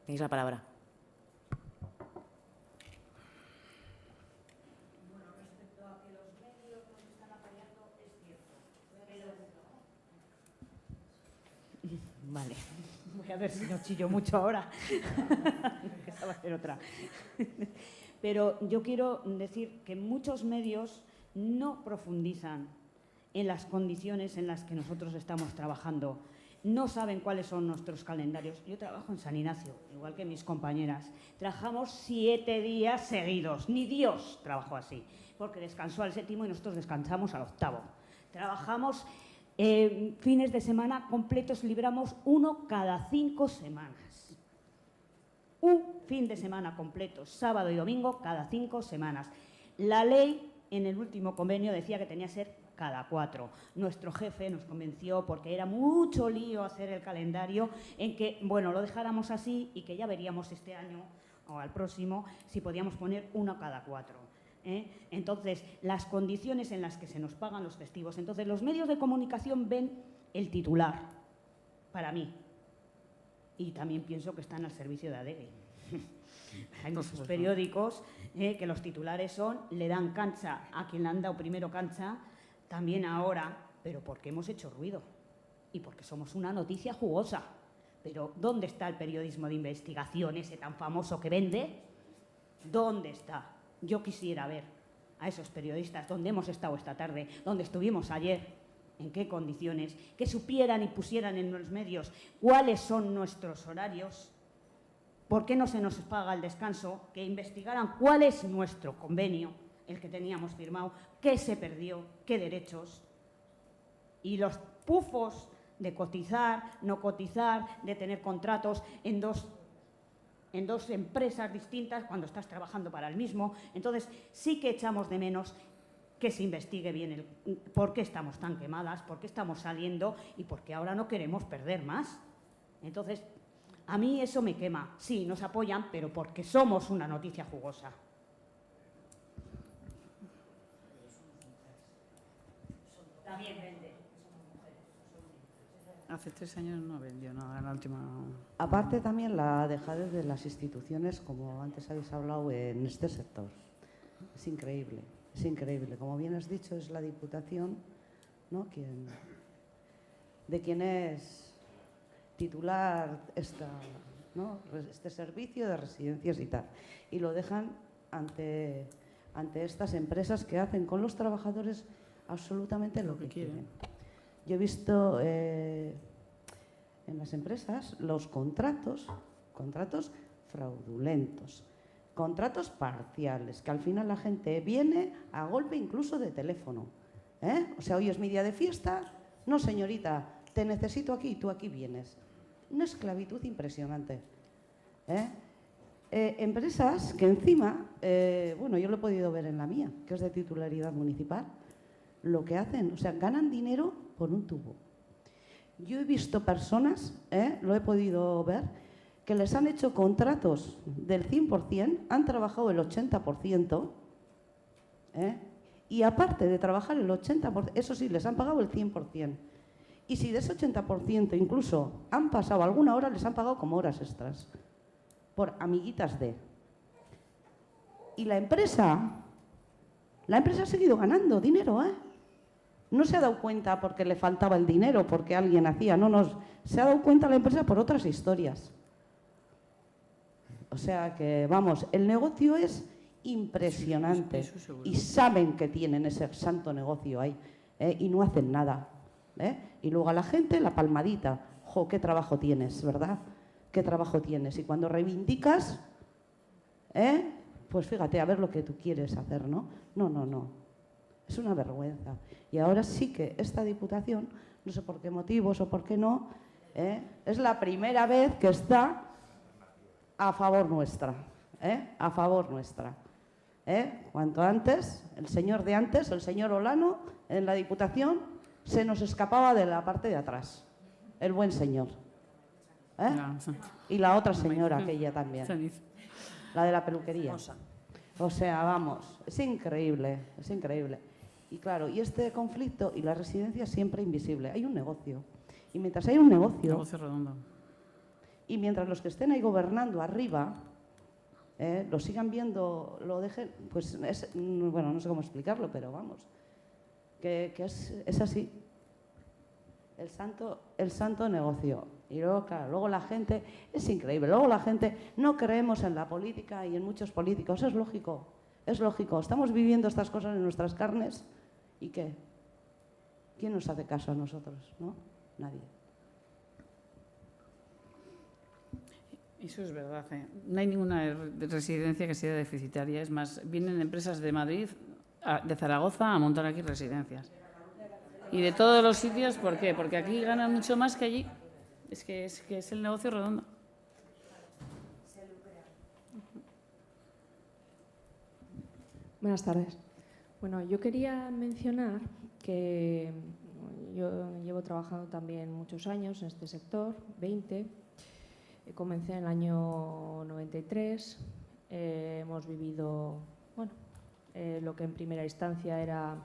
Tenéis la palabra. Vale, voy a ver si no chillo mucho ahora, que esa va a ser otra. Pero yo quiero decir que muchos medios no profundizan en las condiciones en las que nosotros estamos trabajando. No saben cuáles son nuestros calendarios. Yo trabajo en San Ignacio, igual que mis compañeras. Trabajamos 7 días seguidos. Ni Dios trabajó así, porque descansó al 7º y nosotros descansamos al 8º. Trabajamos fines de semana completos, libramos 1 cada 5 semanas. Un fin de semana completo, sábado y domingo, cada 5 semanas. La ley en el último convenio decía que tenía que ser cada 4. Nuestro jefe nos convenció, porque era mucho lío hacer el calendario, en que, bueno, lo dejáramos así y que ya veríamos este año o al próximo si podíamos poner 1 cada 4. Entonces, las condiciones en las que se nos pagan los festivos. Entonces, los medios de comunicación ven el titular, para mí. Y también pienso que están al servicio de Adegi. Hay muchos periódicos que los titulares son, le dan cancha a quien le han dado primero cancha, también ahora, pero porque hemos hecho ruido y porque somos una noticia jugosa. Pero ¿dónde está el periodismo de investigación ese tan famoso que vende? ¿Dónde está? Yo quisiera ver a esos periodistas donde hemos estado esta tarde, donde estuvimos ayer, en qué condiciones, que supieran y pusieran en los medios cuáles son nuestros horarios, por qué no se nos paga el descanso, que investigaran cuál es nuestro convenio, el que teníamos firmado, qué se perdió, qué derechos. Y los pufos de cotizar, no cotizar, de tener contratos en dos empresas distintas cuando estás trabajando para el mismo. Entonces, sí que echamos de menos que se investigue bien por qué estamos tan quemadas, por qué estamos saliendo y por qué ahora no queremos perder más. Entonces, a mí eso me quema. Sí, nos apoyan, pero porque somos una noticia jugosa. También vende. Hace 3 años no vendió nada, la última. Aparte también la dejadez de las instituciones, como antes habéis hablado, en este sector. Es increíble, es increíble. Como bien has dicho, es la Diputación, ¿no?, de quien es titular este servicio de residencias y tal. Y lo dejan ante estas empresas que hacen con los trabajadores absolutamente lo que quieren. Yo he visto en las empresas los contratos fraudulentos, contratos parciales, que al final la gente viene a golpe incluso de teléfono. O sea, hoy es mi día de fiesta, no señorita, te necesito aquí y tú aquí vienes. Una esclavitud impresionante. Empresas que encima, bueno, yo lo he podido ver en la mía, que es de titularidad municipal, lo que hacen, o sea, ganan dinero por un tubo. Yo he visto personas, lo he podido ver, que les han hecho contratos del 100%, han trabajado el 80%, y aparte de trabajar el 80%, eso sí, les han pagado el 100%. Y si de ese 80% incluso han pasado alguna hora, les han pagado como horas extras, por amiguitas de. Y la empresa La empresa ha seguido ganando dinero, ¿eh? No se ha dado cuenta porque le faltaba el dinero, porque alguien hacía, se ha dado cuenta la empresa por otras historias. O sea que, vamos, el negocio es impresionante Eso seguro. y saben que tienen ese santo negocio ahí, y no hacen nada. Y luego a la gente la palmadita. ¡Jo, qué trabajo tienes!, ¿verdad? ¿Qué trabajo tienes? Y cuando reivindicas, pues fíjate, a ver lo que tú quieres hacer, ¿no? No. Es una vergüenza. Y ahora sí que esta Diputación, no sé por qué motivos o por qué no, es la primera vez que está a favor nuestra, a favor nuestra. Cuanto antes, el señor de antes, el señor Olano, en la Diputación, se nos escapaba de la parte de atrás, el buen señor. Y la otra señora, aquella también, la de la peluquería. O sea, vamos, es increíble, es increíble. Y claro, y este conflicto y la residencia siempre invisible. Hay un negocio. Y mientras hay un negocio redondo. y mientras los que estén ahí gobernando arriba lo sigan viendo, lo dejen, pues bueno, no sé cómo explicarlo, pero vamos, que es así. El santo negocio. Y luego, claro, luego la gente, es increíble, luego la gente no creemos en la política y en muchos políticos, es lógico, estamos viviendo estas cosas en nuestras carnes, ¿y qué? ¿Quién nos hace caso a nosotros? ¿No? Nadie. Eso es verdad, ¿eh? No hay ninguna residencia que sea deficitaria, es más, vienen empresas de Madrid, de Zaragoza, a montar aquí residencias. Y de todos los sitios, ¿por qué? Porque aquí ganan mucho más que allí. Es que es el negocio redondo. Buenas tardes. Bueno, yo quería mencionar que yo llevo trabajando también muchos años en este sector, 20. Comencé en el año 93. Hemos vivido, lo que en primera instancia era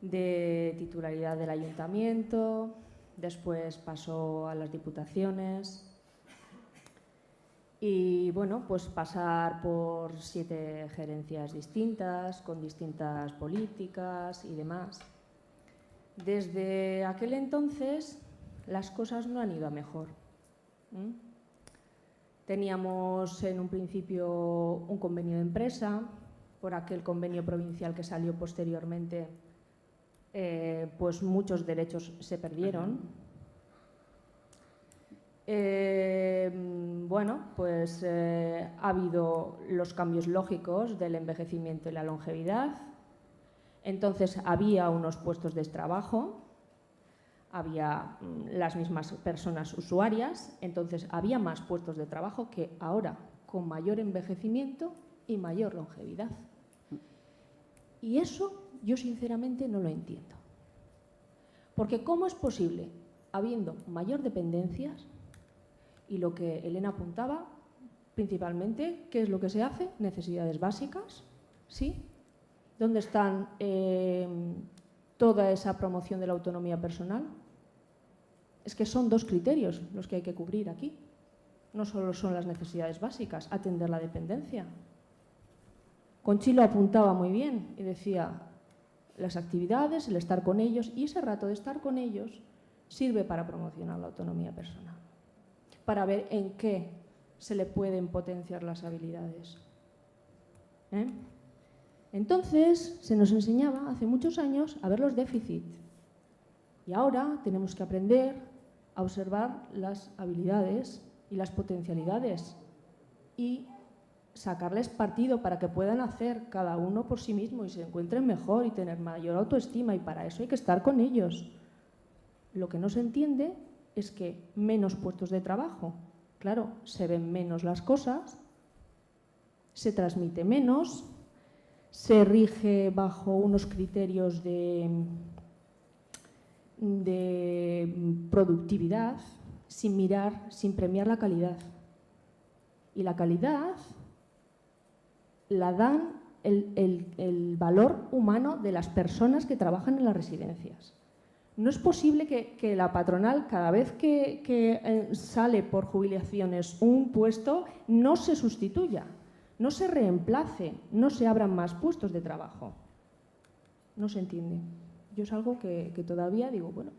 de titularidad del ayuntamiento, después pasó a las diputaciones y pues pasar por 7 gerencias distintas, con distintas políticas y demás. Desde aquel entonces las cosas no han ido a mejor. Teníamos en un principio un convenio de empresa, por aquel convenio provincial que salió posteriormente, pues muchos derechos se perdieron. Ha habido los cambios lógicos del envejecimiento y la longevidad. Entonces había unos puestos de trabajo, había las mismas personas usuarias, entonces había más puestos de trabajo que ahora, con mayor envejecimiento y mayor longevidad. Y eso yo sinceramente no lo entiendo. Porque ¿cómo es posible, habiendo mayor dependencias, y lo que Elena apuntaba, principalmente, ¿qué es lo que se hace? Necesidades básicas, ¿sí? ¿Dónde están toda esa promoción de la autonomía personal? Es que son 2 criterios los que hay que cubrir aquí. No solo son las necesidades básicas, atender la dependencia. Conchi lo apuntaba muy bien y decía, las actividades, el estar con ellos, y ese rato de estar con ellos sirve para promocionar la autonomía personal, para ver en qué se le pueden potenciar las habilidades. Entonces, se nos enseñaba hace muchos años a ver los déficits. Y ahora tenemos que aprender a observar las habilidades y las potencialidades y sacarles partido para que puedan hacer cada uno por sí mismo y se encuentren mejor y tener mayor autoestima, y para eso hay que estar con ellos. Lo que no se entiende es que menos puestos de trabajo, claro, se ven menos las cosas, se transmite menos, se rige bajo unos criterios de productividad sin premiar la calidad. Y la calidad la dan el valor humano de las personas que trabajan en las residencias. No es posible que la patronal, cada vez que sale por jubilaciones un puesto, no se sustituya, no se reemplace, no se abran más puestos de trabajo. no se entiende. Yo es algo que todavía digo, bueno.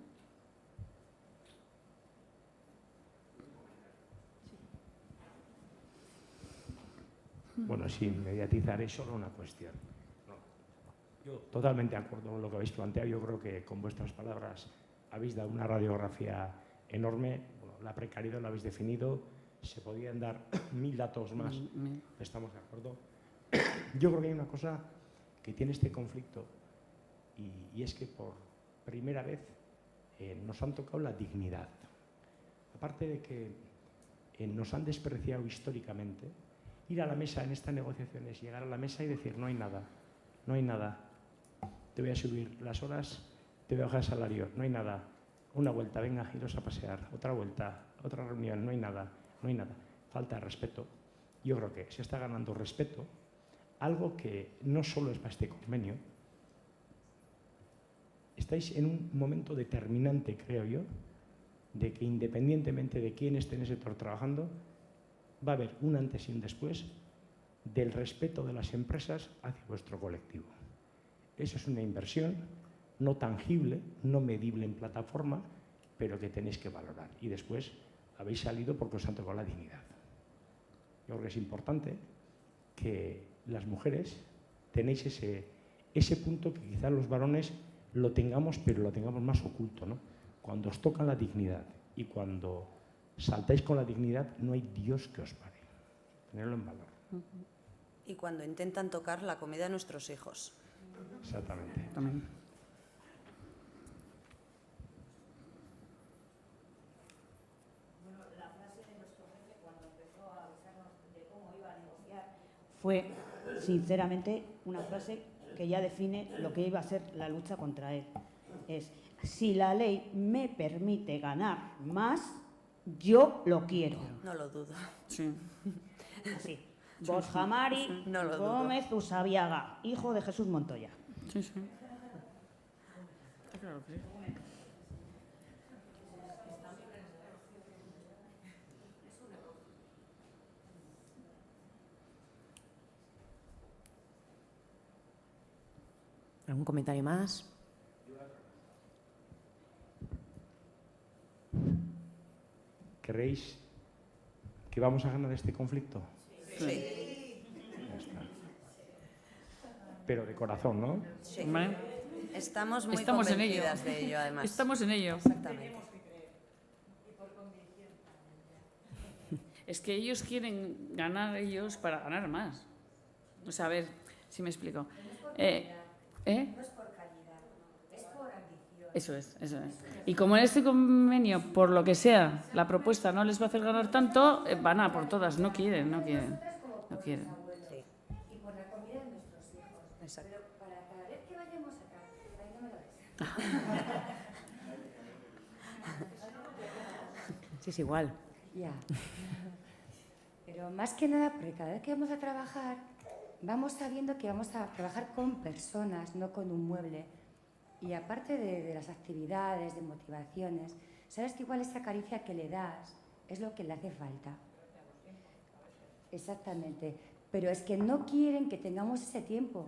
Bueno, sin mediatizar es solo una cuestión. No. Yo totalmente de acuerdo con lo que habéis planteado. Yo creo que con vuestras palabras habéis dado una radiografía enorme. Bueno, la precariedad lo habéis definido. Se podían dar 1000 datos más. Estamos de acuerdo. Yo creo que hay una cosa que tiene este conflicto y es que por primera vez nos han tocado la dignidad. Aparte de que nos han despreciado históricamente, ir a la mesa en estas negociaciones, llegar a la mesa y decir no hay nada, no hay nada, te voy a subir las horas, te voy a bajar el salario, no hay nada, una vuelta, venga, iros a pasear, otra vuelta, otra reunión, no hay nada, no hay nada, falta de respeto. Yo creo que se está ganando respeto, algo que no solo es para este convenio. Estáis en un momento determinante, creo yo, de que independientemente de quién esté en ese sector trabajando, va a haber un antes y un después del respeto de las empresas hacia vuestro colectivo. Eso es una inversión no tangible, no medible en plataforma, pero que tenéis que valorar. Y después habéis salido porque os han tocado la dignidad. Yo creo que es importante que las mujeres tenéis ese punto que quizás los varones lo tengamos, pero lo tengamos más oculto, ¿no? Cuando os toca la dignidad y cuando saltáis con la dignidad, no hay Dios que os pare. Tenerlo en valor. Y cuando intentan tocar la comida de nuestros hijos. Exactamente. También. La frase de nuestro jefe cuando empezó a avisarnos de cómo iba a negociar fue, sinceramente, una frase que ya define lo que iba a ser la lucha contra él. Es, si la ley me permite ganar más, yo lo quiero. No lo dudo. Sí. Así. Borja Mari No lo dudo. Gómez Usabiaga, hijo de Jesús Montoya. Sí, sí. Claro que sí. ¿Algún comentario más? ¿Creéis que vamos a ganar este conflicto? Sí. Ya está. Pero de corazón, ¿no? Sí. Hombre, Estamos muy Estamos en ello. convencidas de ello, además. estamos en ello. Exactamente. Es que ellos quieren ganar ellos para ganar más. O sea, a ver si me explico. No es por calidad, es por ambición. Eso es, eso es. Y como en este convenio, por lo que sea, la propuesta no les va a hacer ganar tanto, van a por todas. No quieren, no quieren. No quieren. Sí. Y por la comida de nuestros hijos. Exacto. Pero para cada vez que vayamos acá, ahí no me lo des. Sí, es igual. Ya. Pero más que nada, porque cada vez que vamos a trabajar, vamos sabiendo que vamos a trabajar con personas, no con un mueble. Y aparte de las actividades, de motivaciones, sabes que igual esa caricia que le das es lo que le hace falta. Exactamente. Pero es que no quieren que tengamos ese tiempo.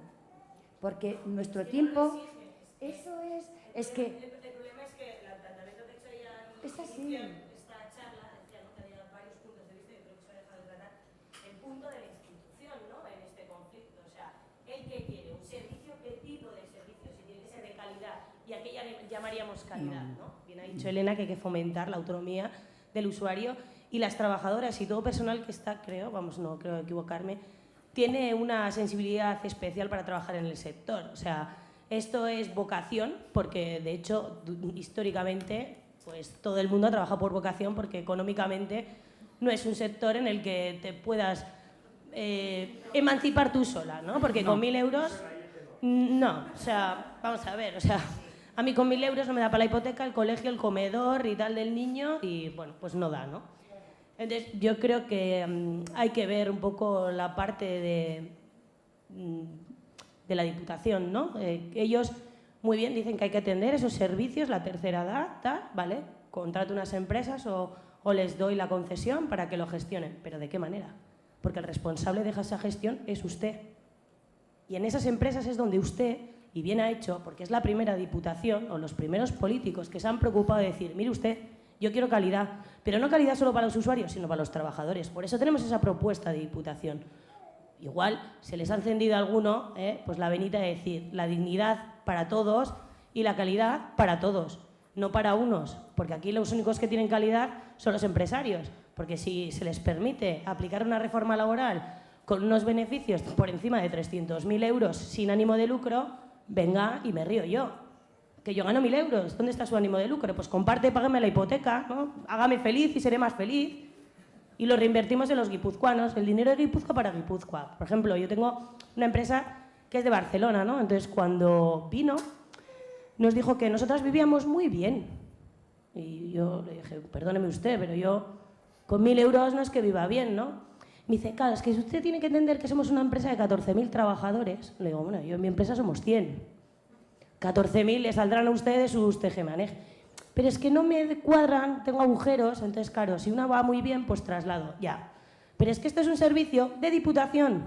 Porque nuestro tiempo... Eso es que... El problema es que el planteamiento que he hecho ya en Es así. esta charla, decía, ¿no?, que había varios puntos de vista y creo que se ha dejado de tratar el punto de la institución, ¿no?, en este conflicto. O sea, ¿el qué quiere? ¿Un servicio? ¿Qué tipo de servicio? Si tiene que ser de calidad. Y aquí ya llamaríamos calidad, ¿no? Bien ha dicho Elena que hay que fomentar la autonomía del usuario y las trabajadoras y todo personal que está, creo, vamos, no creo equivocarme, tiene una sensibilidad especial para trabajar en el sector. O sea, esto es vocación, porque de hecho, históricamente, pues todo el mundo ha trabajado por vocación, porque económicamente no es un sector en el que te puedas emancipar tú sola, ¿no? Porque con 1.000 euros, no. O sea, vamos a ver, o sea, a mí con 1.000 euros no me da para la hipoteca, el colegio, el comedor y tal del niño, y bueno, pues no da, ¿no? Entonces, yo creo que hay que ver un poco la parte de la Diputación, ¿no? Ellos, muy bien, dicen que hay que atender esos servicios, la tercera edad, tal, ¿vale? Contrato unas empresas o les doy la concesión para que lo gestionen. ¿Pero de qué manera? Porque el responsable de esa gestión es usted. Y en esas empresas es donde usted y bien ha hecho, porque es la primera diputación o los primeros políticos que se han preocupado de decir, mire usted, yo quiero calidad, pero no calidad solo para los usuarios, sino para los trabajadores. Por eso tenemos esa propuesta de diputación. Igual se les ha encendido a alguno pues la venita de decir la dignidad para todos y la calidad para todos, no para unos, porque aquí los únicos que tienen calidad son los empresarios, porque si se les permite aplicar una reforma laboral con unos beneficios por encima de 300.000 euros sin ánimo de lucro, venga y me río yo. Que yo gano 1.000 euros, ¿dónde está su ánimo de lucro? Pues comparte, págame la hipoteca, ¿no? Hágame feliz y seré más feliz. Y lo reinvertimos en los guipuzcoanos, el dinero de Guipúzcoa para Guipúzcoa. Por ejemplo, yo tengo una empresa que es de Barcelona, ¿no? Entonces, cuando vino, nos dijo que nosotras vivíamos muy bien. Y yo le dije, perdóneme usted, pero yo con 1.000 euros no es que viva bien, ¿no? Me dice, claro, es que usted tiene que entender que somos una empresa de 14.000 trabajadores. Le digo, bueno, yo en mi empresa somos 100. 14.000 le saldrán a ustedes sus tejemanejes. Pero es que no me cuadran, tengo agujeros, entonces, claro, si una va muy bien, pues traslado, ya. Pero es que esto es un servicio de diputación.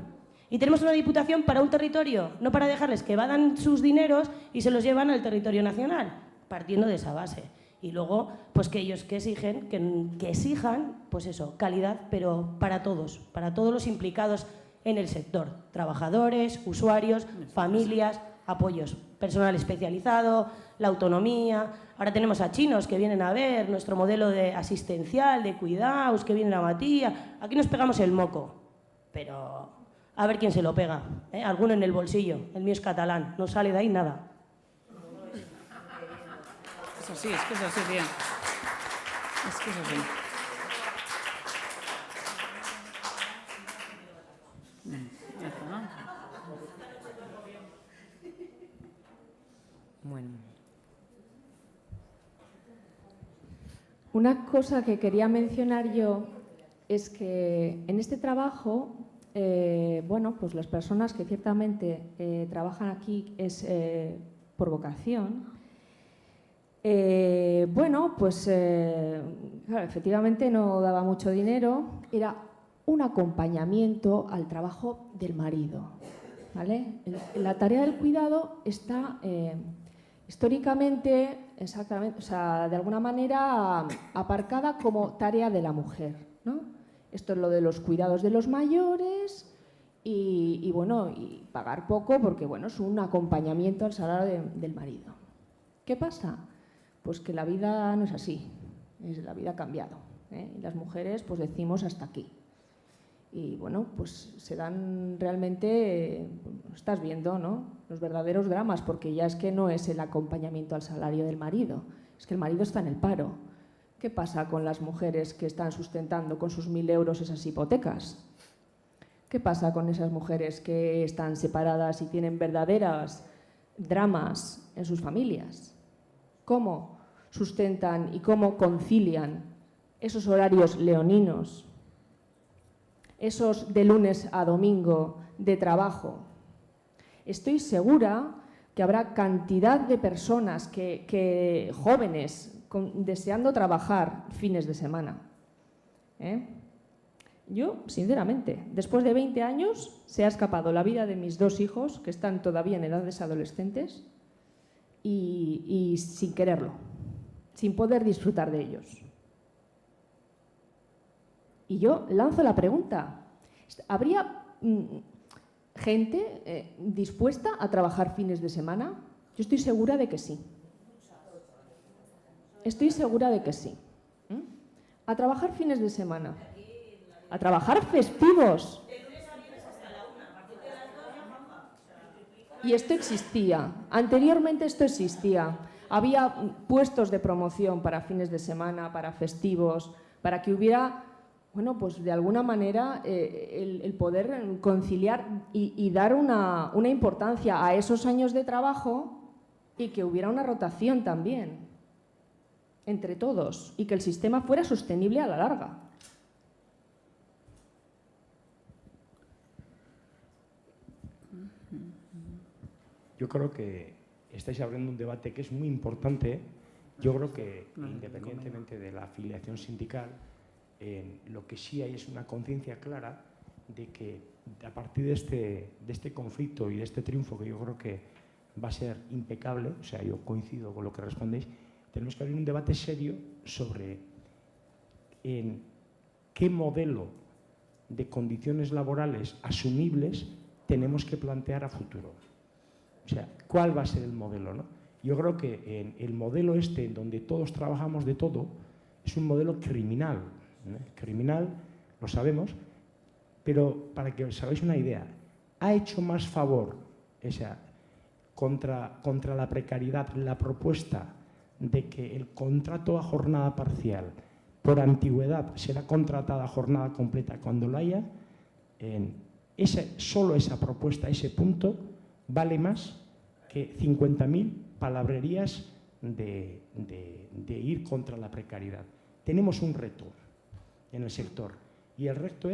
Y tenemos una diputación para un territorio, no para dejarles que vadan sus dineros y se los llevan al territorio nacional, partiendo de esa base. Y luego, pues que ellos que exijan, pues eso, calidad, pero para todos los implicados en el sector. Trabajadores, usuarios, familias, apoyos, personal especializado, la autonomía. Ahora tenemos a chinos que vienen a ver nuestro modelo de asistencial, de cuidados, que vienen a Matía. Aquí nos pegamos el moco, pero a ver quién se lo pega. Alguno en el bolsillo, el mío es catalán, no sale de ahí nada. Es así, es que es así, tía. Es que es así. Ya está, ¿no? Bueno. Una cosa que quería mencionar yo es que en este trabajo, bueno, pues las personas que ciertamente trabajan aquí es por vocación. Bueno, pues claro, efectivamente no daba mucho dinero, era un acompañamiento al trabajo del marido, ¿vale? La tarea del cuidado está históricamente, exactamente, o sea, de alguna manera aparcada como tarea de la mujer, ¿no? Esto es lo de los cuidados de los mayores y bueno, y pagar poco porque, bueno, es un acompañamiento al salario del marido. ¿Qué pasa? Pues que la vida no es así, la vida ha cambiado, ¿eh? Y las mujeres pues decimos hasta aquí. Y bueno, pues se dan realmente, estás viendo, ¿no?, los verdaderos dramas, porque ya es que no es el acompañamiento al salario del marido, es que el marido está en el paro. ¿Qué pasa con las mujeres que están sustentando con sus 1.000 euros esas hipotecas? ¿Qué pasa con esas mujeres que están separadas y tienen verdaderos dramas en sus familias? ¿Cómo sustentan y cómo concilian esos horarios leoninos, esos de lunes a domingo de trabajo? Estoy segura que habrá cantidad de personas jóvenes deseando trabajar fines de semana. Yo, sinceramente, después de 20 años se ha escapado la vida de mis 2 hijos, que están todavía en edades adolescentes, y sin quererlo, sin poder disfrutar de ellos. Y yo lanzo la pregunta, ¿habría gente dispuesta a trabajar fines de semana? Yo estoy segura de que sí. Estoy segura de que sí. A trabajar fines de semana. A trabajar festivos. Y esto existía. Anteriormente esto existía. Había puestos de promoción para fines de semana, para festivos, para que hubiera, bueno, pues de alguna manera el poder conciliar y dar una importancia a esos años de trabajo y que hubiera una rotación también entre todos y que el sistema fuera sostenible a la larga. Yo creo que estáis abriendo un debate que es muy importante. Yo creo que, independientemente de la afiliación sindical, lo que sí hay es una conciencia clara de que a partir de este conflicto y de este triunfo que yo creo que va a ser impecable, o sea, yo coincido con lo que respondéis, tenemos que abrir un debate serio sobre en qué modelo de condiciones laborales asumibles tenemos que plantear a futuro. O sea, ¿cuál va a ser el modelo, no? Yo creo que en el modelo en donde todos trabajamos de todo, es un modelo criminal. Criminal, lo sabemos, pero para que os hagáis una idea, ha hecho más favor contra la precariedad la propuesta de que el contrato a jornada parcial por antigüedad será contratada a jornada completa cuando lo haya. Solo esa propuesta, ese punto, vale más que 50.000 palabrerías de ir contra la precariedad. Tenemos un reto en el sector y el reto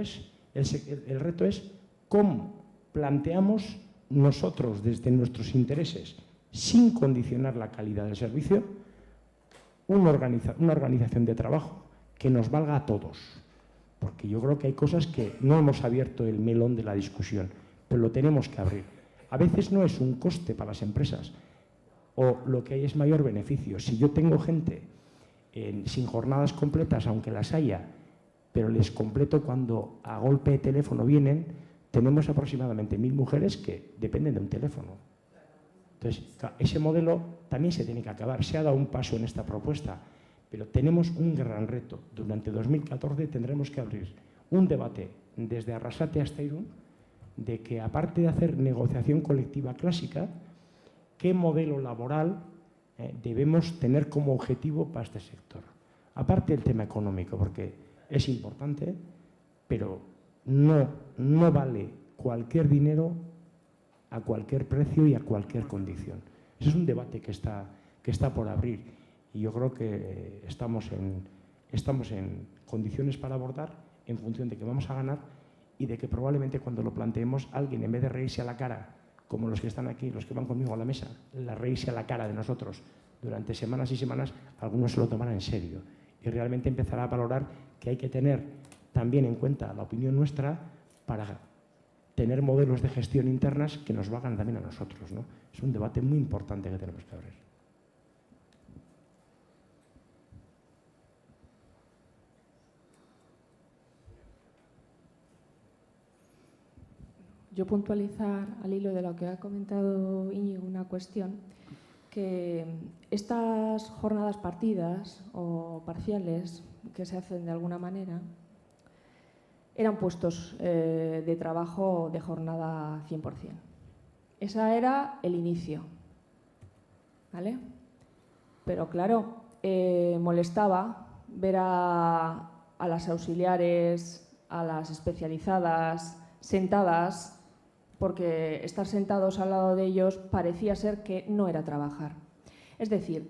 es cómo planteamos nosotros desde nuestros intereses, sin condicionar la calidad del servicio, una organización de trabajo que nos valga a todos. Porque yo creo que hay cosas que no hemos abierto el melón de la discusión, pero lo tenemos que abrir. A veces no es un coste para las empresas, o lo que hay es mayor beneficio. Si yo tengo gente sin jornadas completas, aunque las haya, pero les completo cuando a golpe de teléfono vienen, tenemos aproximadamente 1000 mujeres que dependen de un teléfono. Entonces, ese modelo también se tiene que acabar. Se ha dado un paso en esta propuesta, pero tenemos un gran reto. Durante 2014 tendremos que abrir un debate desde Arrasate hasta Irún de que, aparte de hacer negociación colectiva clásica, qué modelo laboral debemos tener como objetivo para este sector. Aparte del tema económico, porque es importante, pero no vale cualquier dinero a cualquier precio y a cualquier condición. Ese es un debate que está por abrir y yo creo que estamos en condiciones para abordar en función de que vamos a ganar y de que probablemente cuando lo planteemos alguien, en vez de reírse a la cara, como los que están aquí, los que van conmigo a la mesa, reírse a la cara de nosotros durante semanas y semanas, algunos se lo tomarán en serio y realmente empezará a valorar que hay que tener también en cuenta la opinión nuestra para tener modelos de gestión internas que nos valgan también a nosotros, ¿no? Es un debate muy importante que tenemos que abrir. Yo puntualizar al hilo de lo que ha comentado Íñigo una cuestión, que estas jornadas partidas o parciales que se hacen de alguna manera eran puestos de trabajo de jornada 100%. Ese era el inicio, ¿vale? Pero claro, molestaba ver a las auxiliares, a las especializadas, sentadas, porque estar sentados al lado de ellos parecía ser que no era trabajar. Es decir,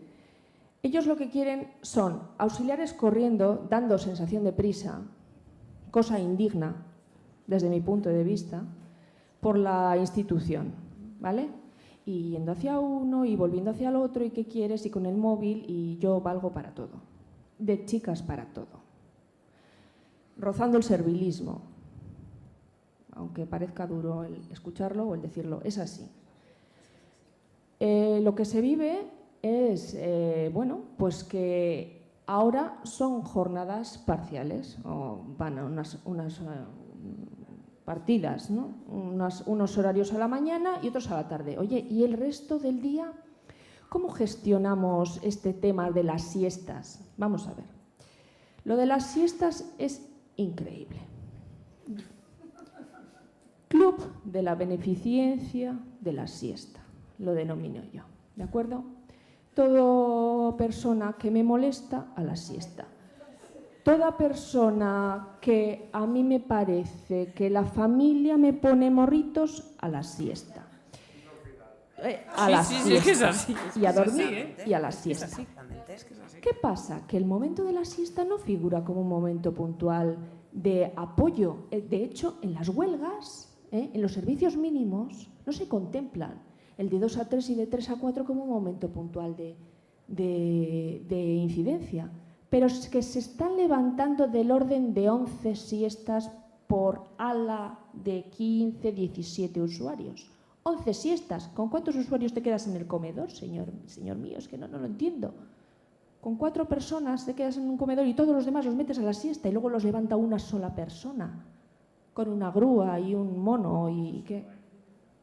ellos lo que quieren son auxiliares corriendo, dando sensación de prisa, cosa indigna, desde mi punto de vista, por la institución, ¿vale? Y yendo hacia uno y volviendo hacia el otro, y qué quieres, y con el móvil, y yo valgo para todo. De chicas para todo. Rozando el servilismo. Aunque parezca duro el escucharlo o el decirlo, es así. Lo que se vive es, pues que ahora son jornadas parciales, o van a unas partidas, ¿no? Unos horarios a la mañana y otros a la tarde. Oye, ¿y el resto del día? ¿Cómo gestionamos este tema de las siestas? Vamos a ver. Lo de las siestas es increíble. Club de la beneficencia de la siesta, lo denomino yo, ¿de acuerdo? Toda persona que me molesta, a la siesta. Toda persona que a mí me parece que la familia me pone morritos, a la siesta. A la siesta. Y a dormir y a la siesta. ¿Qué pasa? Que el momento de la siesta no figura como un momento puntual de apoyo. De hecho, en las huelgas, en los servicios mínimos, no se contemplan el de 2 a 3 y de 3 a 4 como un momento puntual de incidencia. Pero es que se están levantando del orden de 11 siestas por ala de 15, 17 usuarios. 11 siestas. ¿Con cuántos usuarios te quedas en el comedor, señor mío? Es que no lo entiendo. Con 4 personas te quedas en un comedor y todos los demás los metes a la siesta y luego los levanta una sola persona, con una grúa y un mono y ¿qué?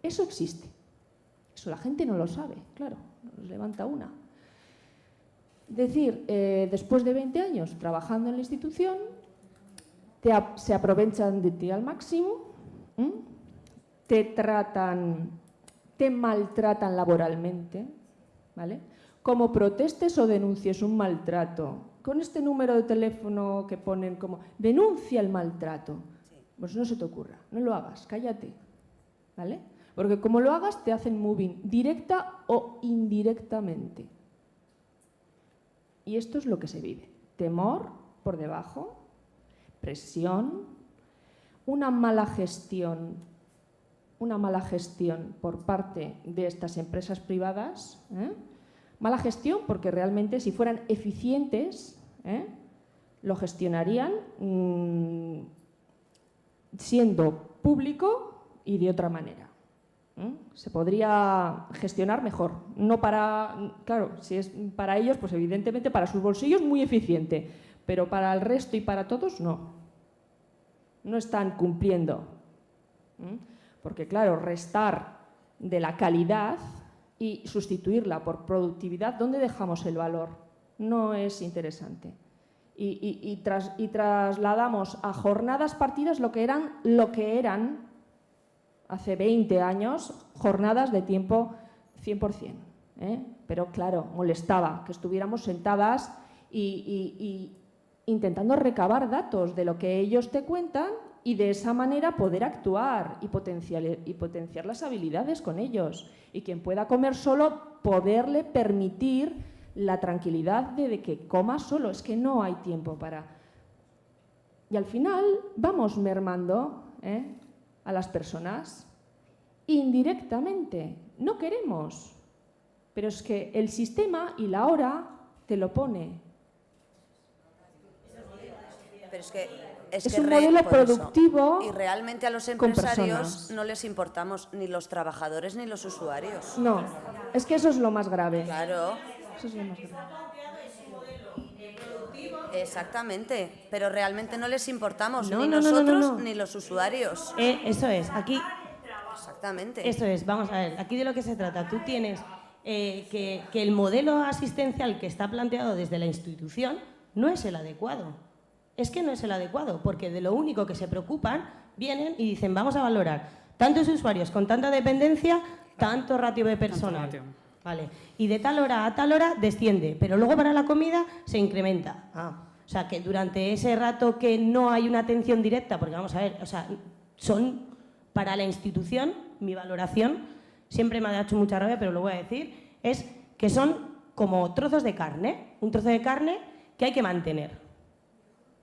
Eso existe. Eso la gente no lo sabe, claro, los levanta una. Decir, después de 20 años trabajando en la institución, se aprovechan de ti al máximo, te maltratan laboralmente, ¿vale? Como protestes o denuncies un maltrato, con este número de teléfono que ponen como denuncia el maltrato, pues no se te ocurra, no lo hagas, cállate, ¿vale? Porque como lo hagas te hacen moving, directa o indirectamente. Y esto es lo que se vive. Temor por debajo, presión, una mala gestión por parte de estas empresas privadas. Mala gestión porque realmente si fueran eficientes, lo gestionarían siendo público y de otra manera. Se podría gestionar mejor. No para, claro, si es para ellos, pues evidentemente para sus bolsillos muy eficiente, pero para el resto y para todos no. No están cumpliendo. Porque claro, restar de la calidad y sustituirla por productividad, ¿dónde dejamos el valor? No es interesante. Y trasladamos a jornadas partidas lo que eran hace 20 años, jornadas de tiempo 100%. Pero claro, molestaba que estuviéramos sentadas y intentando recabar datos de lo que ellos te cuentan y de esa manera poder actuar y potenciar las habilidades con ellos. Y quien pueda comer solo, poderle permitir la tranquilidad de que coma solo. Es que no hay tiempo para... Y al final vamos mermando a las personas indirectamente. No queremos, pero es que el sistema y la hora te lo pone. Pero es un modelo productivo. Y realmente a los empresarios no les importamos ni los trabajadores ni los usuarios. No, es que eso es lo más grave. Claro. Eso es lo más grave. Exactamente, pero realmente no les importamos ni nosotros ni los usuarios. Eso es, aquí... Exactamente. Eso es, vamos a ver, aquí de lo que se trata. Tú tienes que el modelo asistencial que está planteado desde la institución no es el adecuado. Es que no es el adecuado, porque de lo único que se preocupan, vienen y dicen, vamos a valorar tantos usuarios con tanta dependencia, tanto ratio de personal. Vale. Y de tal hora a tal hora desciende, pero luego para la comida se incrementa. O sea, que durante ese rato que no hay una atención directa, porque vamos a ver, o sea, son para la institución, mi valoración, siempre me ha hecho mucha rabia, pero lo voy a decir, es que son como trozos de carne, un trozo de carne que hay que mantener.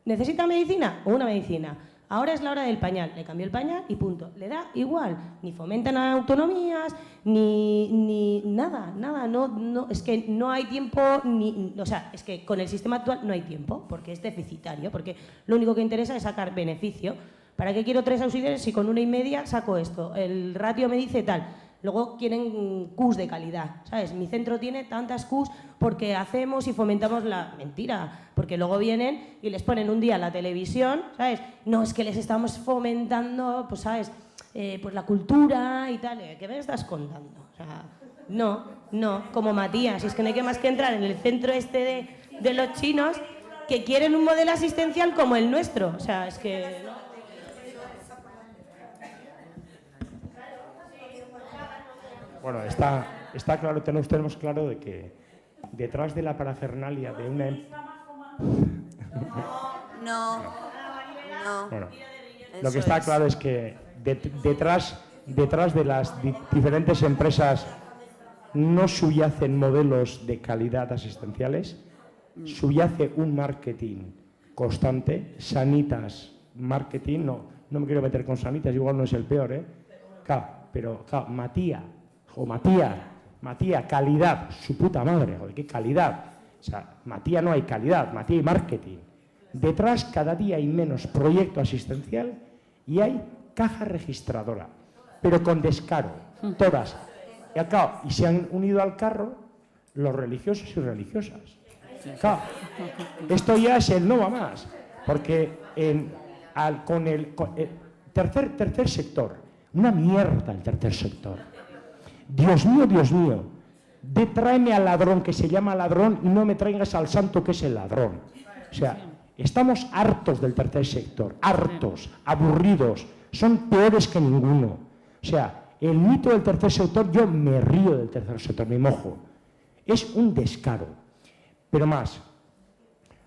¿Necesita medicina o una medicina? Ahora es la hora del pañal, le cambió el pañal y punto. Le da igual, ni fomentan autonomías, ni nada, no, es que no hay tiempo, o sea, es que con el sistema actual no hay tiempo, porque es deficitario, porque lo único que interesa es sacar beneficio. ¿Para qué quiero 3 auxiliares si con 1,5 saco esto? El ratio me dice tal. Luego quieren Qs de calidad, ¿sabes? Mi centro tiene tantas Qs porque hacemos y fomentamos la mentira, porque luego vienen y les ponen un día la televisión, ¿sabes? No, es que les estamos fomentando, pues, ¿sabes? Pues la cultura y tal. ¿Qué me estás contando? O sea, no, como Matías, es que no hay que más que entrar en el centro este de los chinos que quieren un modelo asistencial como el nuestro. O sea, es que... Bueno, está claro, tenemos claro de que detrás de la parafernalia de una... No. Bueno, lo que está claro es que detrás de las diferentes empresas no subyacen modelos de calidad asistenciales, subyace un marketing constante, Sanitas marketing, no me quiero meter con Sanitas, igual no es el peor, Claro, pero claro, Matías, calidad, su puta madre, joder, qué calidad. O sea, Matías no hay calidad, Matías hay marketing. Detrás cada día hay menos proyecto asistencial y hay caja registradora, pero con descaro. todas. Y se han unido al carro los religiosos y religiosas. Claro, esto ya es el no va más, porque con el tercer sector, una mierda el tercer sector. Dios mío, tráeme al ladrón que se llama ladrón y no me traigas al santo que es el ladrón. O sea, estamos hartos del tercer sector, hartos, aburridos, son peores que ninguno. O sea, el mito del tercer sector, yo me río del tercer sector, me mojo. Es un descaro. Pero más,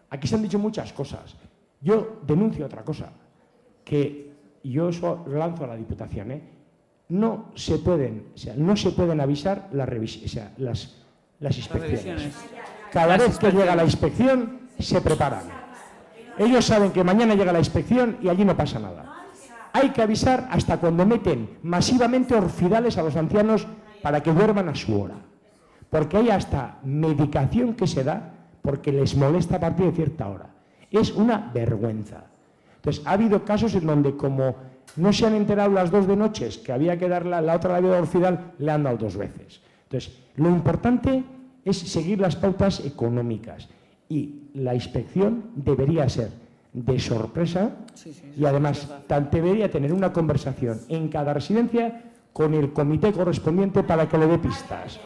aquí se han dicho muchas cosas. Yo denuncio otra cosa, que yo eso lo lanzo a la Diputación, no se pueden avisar las inspecciones. Cada vez que llega la inspección, se preparan. Ellos saben que mañana llega la inspección y allí no pasa nada. Hay que avisar hasta cuando meten masivamente orfidales a los ancianos para que duerman a su hora. Porque hay hasta medicación que se da porque les molesta a partir de cierta hora. Es una vergüenza. Entonces, ha habido casos en donde, como no se han enterado las 2 de noche que había que dar la otra la vida orfidal, le han dado 2 veces. Entonces, lo importante es seguir las pautas económicas y la inspección debería ser de sorpresa y además debería tener una conversación en cada residencia con el comité correspondiente para que le dé pistas.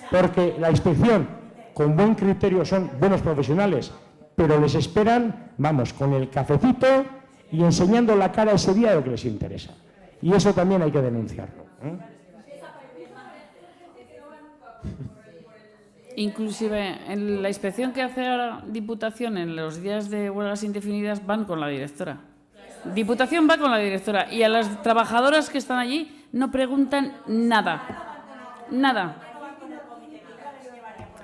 Porque la inspección, con buen criterio, son buenos profesionales, pero les esperan, vamos, con el cafecito y enseñando la cara ese día de lo que les interesa. Y eso también hay que denunciarlo. Inclusive en la inspección que hace la Diputación en los días de huelgas indefinidas van con la directora. Diputación va con la directora y a las trabajadoras que están allí no preguntan nada. Nada.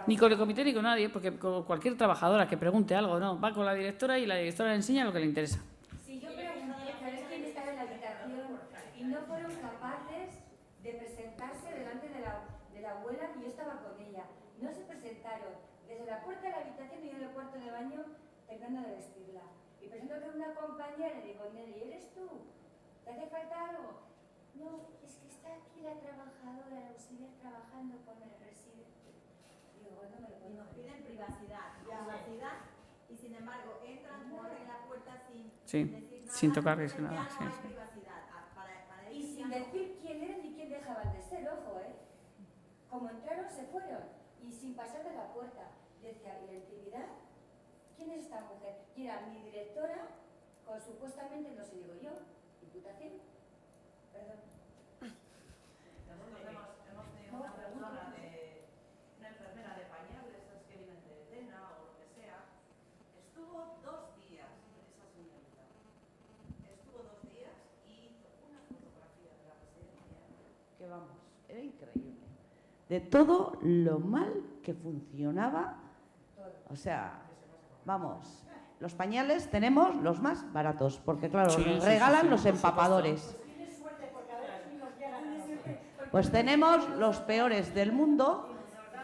Ni con el comité ni con nadie, porque con cualquier trabajadora que pregunte algo, no, va con la directora y la directora le enseña lo que le interesa. Si yo pregunté, ¿sabes quién estaba en la habitación? Y no fueron capaces de presentarse delante de la abuela, que yo estaba con ella. No se presentaron. Desde la puerta de la habitación y yo en el cuarto de baño terminando de vestirla. Y presento que una compañera y digo, Nelly, ¿eres tú? ¿Te hace falta algo? No, es que está aquí la trabajadora, la auxiliar trabajando con el residente. Y nos piden privacidad, y sin embargo entran por la puerta sin decir nada, sin tocarles nada. Ya no hay privacidad. Y sin decir quién eran ni quién dejaban de ser, ojo, Como entraron, se fueron, y sin pasar de la puerta. Decía, ¿y la intimidad? ¿Quién es esta mujer? Y era mi directora, con supuestamente, no sé, digo yo, Diputación. Perdón. Nosotros hemos tenido una persona una enfermera de pañales, esas que vienen de Tena o lo que sea, estuvo 2 días, esa señorita. Estuvo 2 días y hizo una fotografía de la residencia. Que vamos, era increíble. De todo lo mal que funcionaba, o sea, vamos, los pañales tenemos los más baratos, porque claro, nos regalan los empapadores. Pues tenemos los peores del mundo.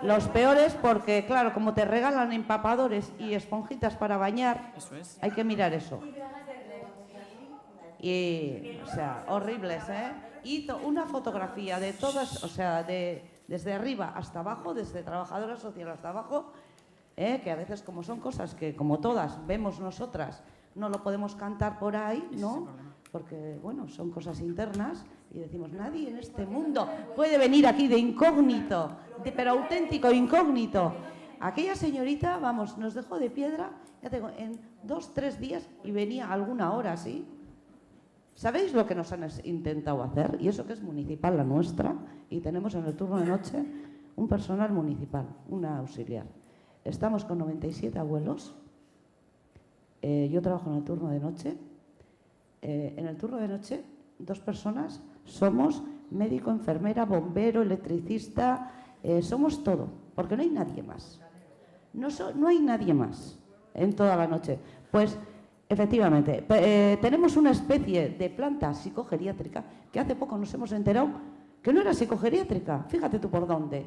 Los peores porque, claro, como te regalan empapadores y esponjitas para bañar, hay que mirar eso. Y, o sea, horribles, Hizo una fotografía de todas, o sea, desde arriba hasta abajo, desde trabajadora social hasta abajo, que a veces como son cosas que, como todas, vemos nosotras, no lo podemos cantar por ahí, ¿no? Porque, bueno, son cosas internas y decimos, nadie en este mundo puede venir aquí de incógnito, pero auténtico incógnito. Aquella señorita, vamos, nos dejó de piedra, ya tengo, en 2-3 días y venía alguna hora, ¿sí? ¿Sabéis lo que nos han intentado hacer? Y eso que es municipal la nuestra, y tenemos en el turno de noche un personal municipal, una auxiliar. Estamos con 97 abuelos. Yo trabajo en el turno de noche. En el turno de noche, 2 personas somos médico, enfermera, bombero, electricista, somos todo, porque no hay nadie más. No hay nadie más en toda la noche. Pues, efectivamente, tenemos una especie de planta psicogeriátrica que hace poco nos hemos enterado que no era psicogeriátrica, fíjate tú por dónde.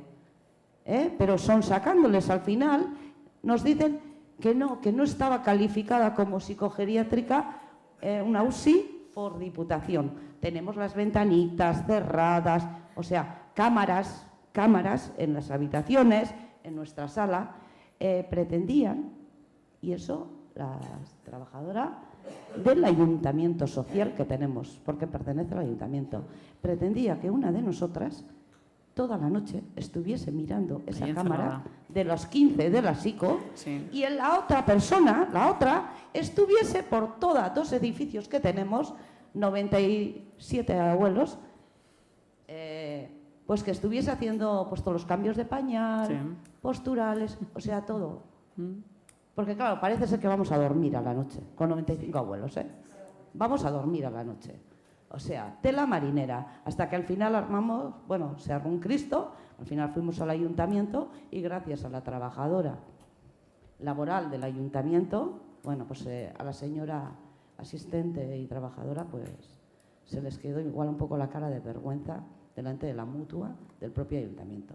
Pero son sacándoles al final, nos dicen que no estaba calificada como psicogeriátrica una UCI por Diputación. Tenemos las ventanitas cerradas, o sea, cámaras en las habitaciones, en nuestra sala, pretendían, y eso la trabajadora del ayuntamiento social que tenemos, porque pertenece al ayuntamiento, pretendía que una de nosotras toda la noche estuviese mirando esa cámara de los 15 de la SICO y en la otra persona, la otra, estuviese por todos 2 edificios que tenemos, 97 abuelos, pues que estuviese haciendo pues, todos los cambios de pañal, posturales, o sea, todo. Porque claro, parece ser que vamos a dormir a la noche, con 95 abuelos, ¿eh? Vamos a dormir a la noche. O sea, tela marinera, hasta que al final armamos, bueno, se armó un Cristo, al final fuimos al ayuntamiento y gracias a la trabajadora laboral del ayuntamiento, bueno, pues a la señora asistente y trabajadora, pues se les quedó igual un poco la cara de vergüenza delante de la mutua del propio ayuntamiento.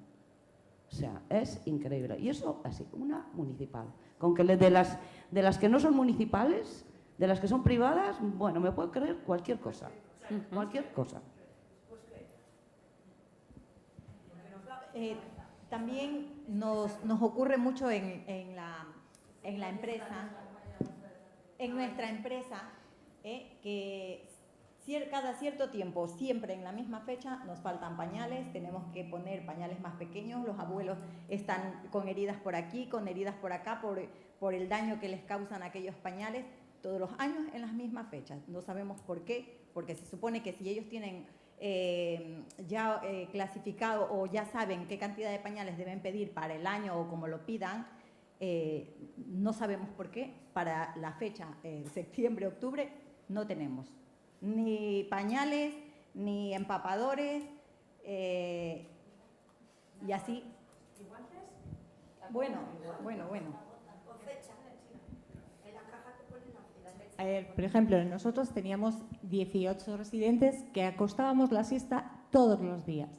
O sea, es increíble. Y eso así, una municipal. Con que de las que no son municipales, de las que son privadas, bueno, me puedo creer cualquier cosa. Cualquier cosa. También nos ocurre mucho en la empresa, en nuestra empresa, que cada cierto tiempo, siempre en la misma fecha, nos faltan pañales, tenemos que poner pañales más pequeños, los abuelos están con heridas por aquí, con heridas por acá, por el daño que les causan aquellos pañales, todos los años en las mismas fechas. No sabemos por qué, porque se supone que si ellos tienen ya clasificado o ya saben qué cantidad de pañales deben pedir para el año o como lo pidan, no sabemos por qué, para la fecha septiembre, octubre, no tenemos ni pañales, ni empapadores, y así. Bueno. Por ejemplo, nosotros teníamos 18 residentes que acostábamos la siesta todos los días.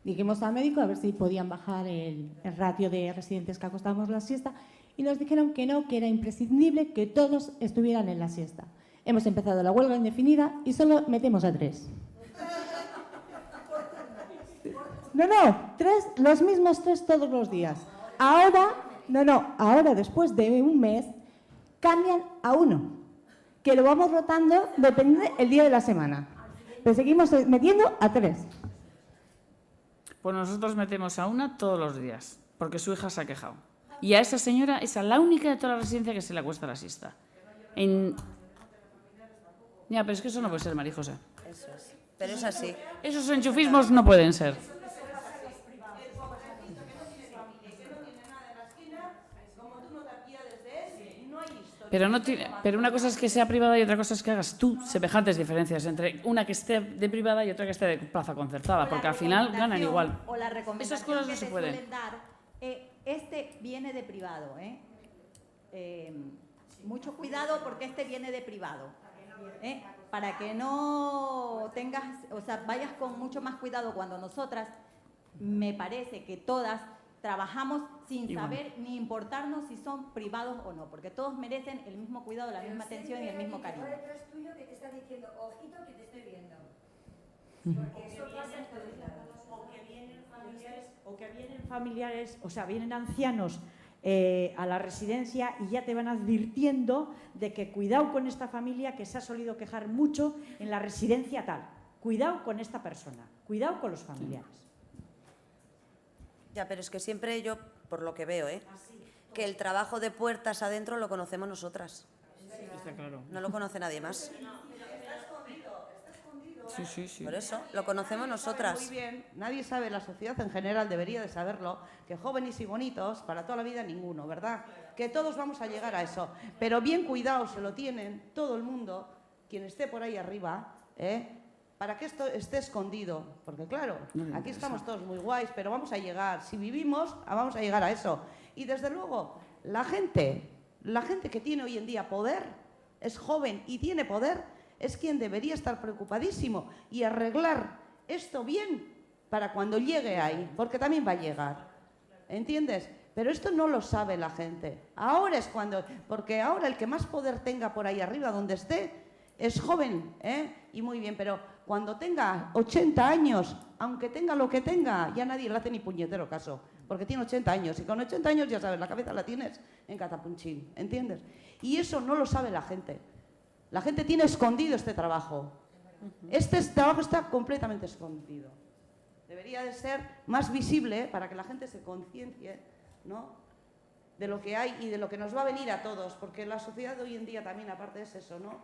Dijimos al médico a ver si podían bajar el ratio de residentes que acostábamos la siesta y nos dijeron que no, que era imprescindible que todos estuvieran en la siesta. Hemos empezado la huelga indefinida y solo metemos a 3. No, 3, los mismos 3 todos los días. Ahora después de un mes cambian a 1, que lo vamos rotando depende del día de la semana. Pero seguimos metiendo a 3. Pues nosotros metemos a 1 todos los días, porque su hija se ha quejado. Y a esa señora es la única de toda la residencia que se le acuesta la siesta. Ya, pero es que eso no puede ser, María José. Eso es. Pero es así. Esos enchufismos no pueden ser. Pero una cosa es que sea privada y otra cosa es que hagas tú semejantes diferencias entre una que esté de privada y otra que esté de plaza concertada, porque al final ganan igual. O la recomendación esas cosas no que se te pueden suelen dar, este viene de privado, mucho cuidado porque este viene de privado, para que no tengas, o sea, vayas con mucho más cuidado cuando nosotras, me parece que todas trabajamos sin saber ni importarnos si son privados o no, porque todos merecen el mismo cuidado, la misma atención y el mismo cariño. Detrás tuyo que te está diciendo, ojito que te estoy viendo. Porque eso pasa en todos lados. O que vienen familiares, o sea, vienen ancianos a la residencia y ya te van advirtiendo de que cuidado con esta familia que se ha solido quejar mucho en la residencia tal. Cuidado con esta persona, cuidado con los familiares. Ya, pero es que siempre yo, por lo que veo, que el trabajo de puertas adentro lo conocemos nosotras. Está claro. No lo conoce nadie más. Sí. Por eso, lo conocemos nosotras. Muy bien, nadie sabe, la sociedad en general debería de saberlo, que jóvenes y bonitos, para toda la vida ninguno, ¿verdad? Que todos vamos a llegar a eso. Pero bien cuidado, se lo tienen todo el mundo, quien esté por ahí arriba, para que esto esté escondido. Porque claro, aquí estamos todos muy guays, pero vamos a llegar, si vivimos, vamos a llegar a eso. Y desde luego, la gente que tiene hoy en día poder, es joven y tiene poder, es quien debería estar preocupadísimo y arreglar esto bien para cuando llegue ahí, porque también va a llegar, ¿entiendes? Pero esto no lo sabe la gente. Ahora es cuando, porque ahora el que más poder tenga por ahí arriba donde esté es joven, y muy bien, pero cuando tenga 80 años, aunque tenga lo que tenga, ya nadie le hace ni puñetero caso, porque tiene 80 años y con 80 años ya sabes, la cabeza la tienes en catapunchín, ¿entiendes? Y eso no lo sabe la gente. La gente tiene escondido este trabajo. Este trabajo está completamente escondido. Debería de ser más visible para que la gente se conciencie, ¿no?, de lo que hay y de lo que nos va a venir a todos, porque la sociedad de hoy en día también, aparte es eso, ¿no?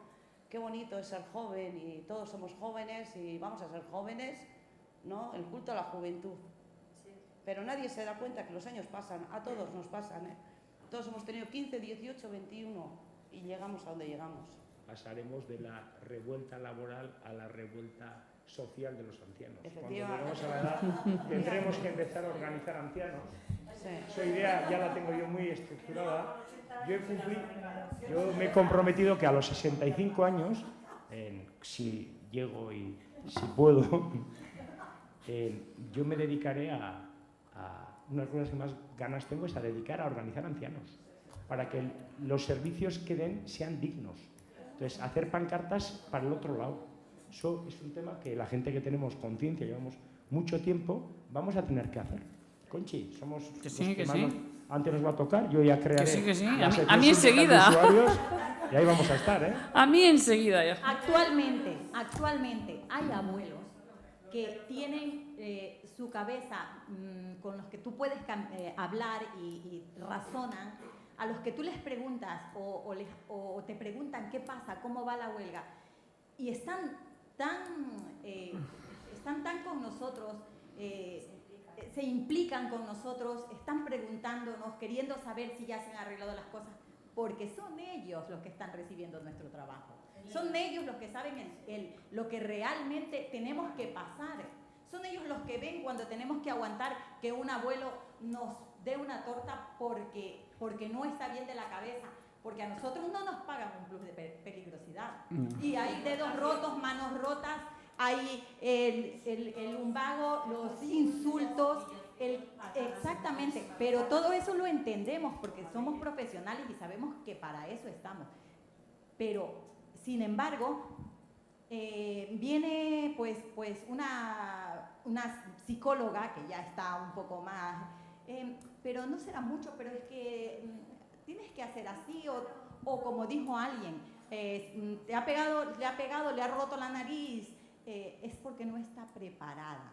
Qué bonito es ser joven y todos somos jóvenes y vamos a ser jóvenes, ¿no? El culto a la juventud. Pero nadie se da cuenta que los años pasan, a todos nos pasan, ¿eh? Todos hemos tenido 15, 18, 21 y llegamos a donde llegamos. Pasaremos de la revuelta laboral a la revuelta social de los ancianos. Cuando Efectivamente. lleguemos a la edad, tendremos que empezar a organizar ancianos. Esa idea ya la tengo yo muy estructurada. Yo me he comprometido que a los 65 años, si llego y si puedo, yo me dedicaré a una de las cosas que más ganas tengo es a dedicar a organizar ancianos, para que los servicios que den sean dignos. Entonces, hacer pancartas para el otro lado. Eso es un tema que la gente que tenemos conciencia, llevamos mucho tiempo, vamos a tener que hacer. Conchi, somos que sí, los que más sí. Antes nos va a tocar, yo ya crearé Que sí. la sección A mí sindical enseguida. de usuarios y ahí vamos a estar, ¿eh? A mí enseguida ya. Actualmente hay abuelos que tienen su cabeza con los que tú puedes hablar y razonan, a los que tú les preguntas o te preguntan qué pasa, cómo va la huelga, y están tan con nosotros, se implican con nosotros, están preguntándonos, queriendo saber si ya se han arreglado las cosas, porque son ellos los que están recibiendo nuestro trabajo. Son ellos los que saben lo que realmente tenemos que pasar. Son ellos los que ven cuando tenemos que aguantar que un abuelo nos dé una torta porque no está bien de la cabeza. Porque a nosotros no nos pagan un plus de peligrosidad. Y hay dedos rotos, manos rotas, hay el lumbago, los insultos, exactamente. Pero todo eso lo entendemos porque somos profesionales y sabemos que para eso estamos. Pero, sin embargo, viene pues una psicóloga que ya está un poco más, pero no será mucho, pero es que tienes que hacer así, o como dijo alguien, le ha pegado, le ha roto la nariz, es porque no está preparada.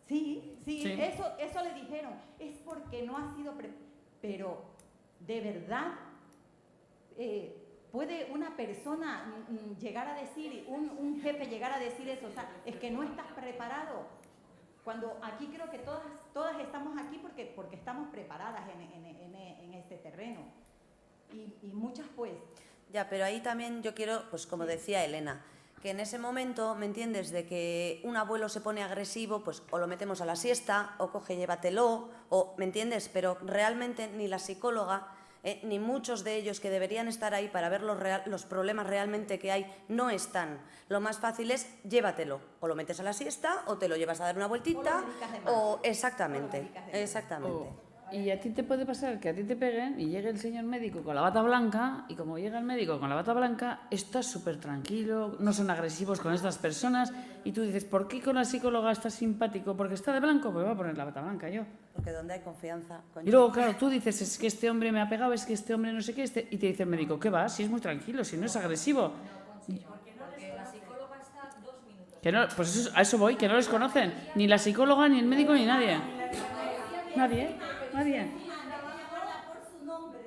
Sí, eso le dijeron, es porque no ha sido preparada. Pero, de verdad, puede una persona llegar a decir, un jefe llegar a decir eso, o sea, es que no estás preparado. Cuando aquí creo que todas estamos aquí porque estamos preparadas en este terreno. Y muchas pues... Ya, pero ahí también yo quiero, pues como decía Elena, que en ese momento, ¿me entiendes?, de que un abuelo se pone agresivo, pues o lo metemos a la siesta, o coge llévatelo, o, ¿me entiendes? Pero realmente ni la psicóloga, ni muchos de ellos que deberían estar ahí para ver los problemas realmente que hay, no están. Lo más fácil es llévatelo, o lo metes a la siesta, o te lo llevas a dar una vueltita, o exactamente. Y a ti te puede pasar que a ti te peguen y llegue el señor médico con la bata blanca, y como llega el médico con la bata blanca, estás súper tranquilo, no son agresivos con estas personas, y tú dices, ¿por qué con la psicóloga estás simpático? ¿Porque está de blanco? Pues voy a poner la bata blanca yo. Porque donde hay confianza... Y luego, claro, tú dices, es que este hombre me ha pegado, es que este hombre no sé qué, y te dice el médico, ¿qué va? Si es muy tranquilo, si no es agresivo. Porque la psicóloga está 2 minutos. Que no, pues eso, a eso voy, que no les conocen, ni la psicóloga, ni el médico, ni nadie. Nadie. Por su nombre,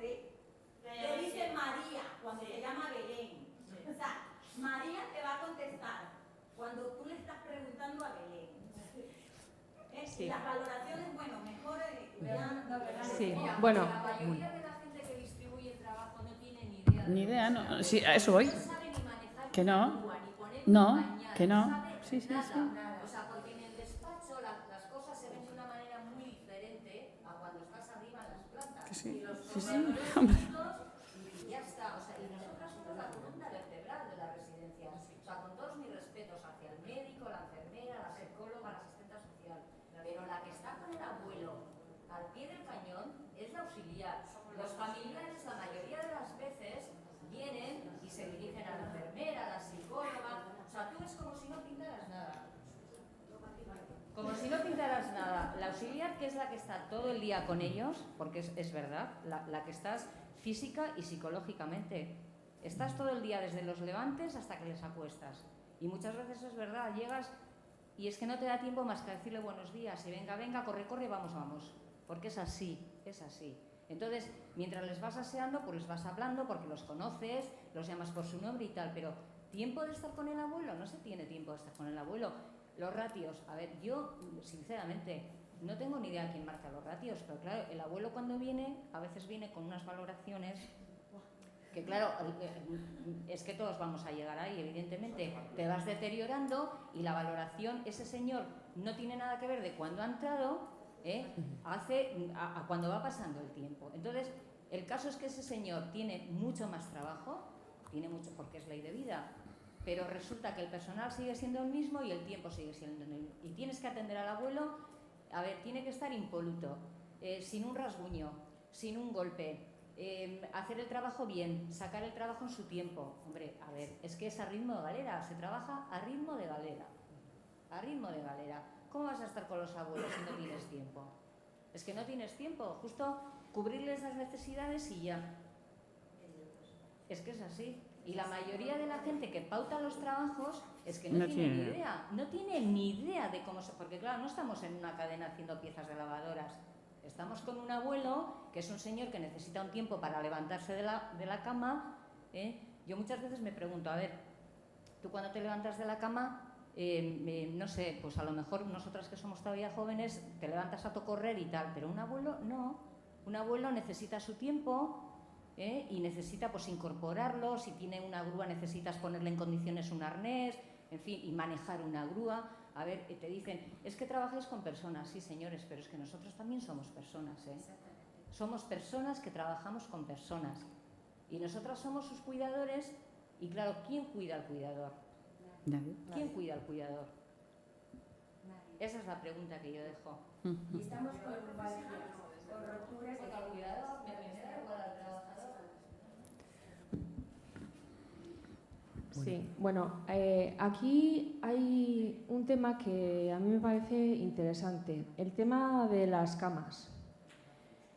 le dice María cuando se llama Belén. O sea, María te va a contestar cuando tú le estás preguntando a Belén. Sí. Las valoraciones, bueno, mejor Sí, bueno. La mayoría de la gente que distribuye el trabajo no tiene ni idea. Ni idea, no. Sí, a eso voy. No sabe ni manejar Que no. ni poner No, pañal, que no. sabe Sí. nada. O sea, porque en el despacho las cosas se ven de una manera muy diferente a cuando estás arriba en las plantas. Que sí. Y los Sí, proveedores y ya está. O sea, y nosotras somos la columna vertebral de la residencia. O sea, con todos mis respetos hacia el médico, la enfermera, la psicóloga, la asistente social. Pero la que está con el abuelo al pie del cañón es la auxiliar. Los familiares, la mayoría de las veces, vienen y se dirigen a la enfermera, a la psicóloga. O sea, tú es como si no pintaras nada. todo el día con ellos, porque es verdad, la que estás física y psicológicamente. Estás todo el día desde los levantes hasta que les acuestas. Y muchas veces es verdad, llegas y es que no te da tiempo más que decirle buenos días y venga, venga, corre, corre, vamos, vamos. Porque es así, es así. Entonces, mientras les vas aseando, pues les vas hablando porque los conoces, los llamas por su nombre y tal, pero ¿tiempo de estar con el abuelo? No se tiene tiempo de estar con el abuelo. Los ratios, a ver, yo sinceramente no tengo ni idea de quién marca los ratios, pero claro, el abuelo cuando viene, a veces viene con unas valoraciones que claro, es que todos vamos a llegar ahí, evidentemente, te vas deteriorando y la valoración, ese señor no tiene nada que ver de cuando ha entrado, hace a cuando va pasando el tiempo. Entonces, el caso es que ese señor tiene mucho más trabajo, tiene mucho porque es ley de vida, pero resulta que el personal sigue siendo el mismo y el tiempo sigue siendo el mismo. Y tienes que atender al abuelo, a ver, tiene que estar impoluto, sin un rasguño, sin un golpe, hacer el trabajo bien, sacar el trabajo en su tiempo. Hombre, a ver, es que es a ritmo de galera, se trabaja a ritmo de galera, a ritmo de galera. ¿Cómo vas a estar con los abuelos si no tienes tiempo? Es que no tienes tiempo, justo cubrirles las necesidades y ya. Es que es así. Y la mayoría de la gente que pauta los trabajos es que no tiene ni idea. No tiene ni idea de cómo se... Porque claro, no estamos en una cadena haciendo piezas de lavadoras. Estamos con un abuelo, que es un señor que necesita un tiempo para levantarse de la cama. Yo muchas veces me pregunto, a ver, tú cuando te levantas de la cama... no sé, pues a lo mejor nosotras que somos todavía jóvenes te levantas a correr y tal, pero un abuelo no. Un abuelo necesita su tiempo y necesita pues incorporarlo. Si tiene una grúa necesitas ponerle en condiciones un arnés, en fin, y manejar una grúa. A ver, te dicen, es que trabajáis con personas. Sí, señores, pero es que nosotros también somos personas, Somos personas que trabajamos con personas y nosotras somos sus cuidadores. Y claro, ¿quién cuida al cuidador? ¿Quién cuida al cuidador? Esa es la pregunta que yo dejo. Y estamos con rupturas de al cuidador, me da igual al trabajador. Sí, bueno, aquí hay un tema que a mí me parece interesante, el tema de las camas.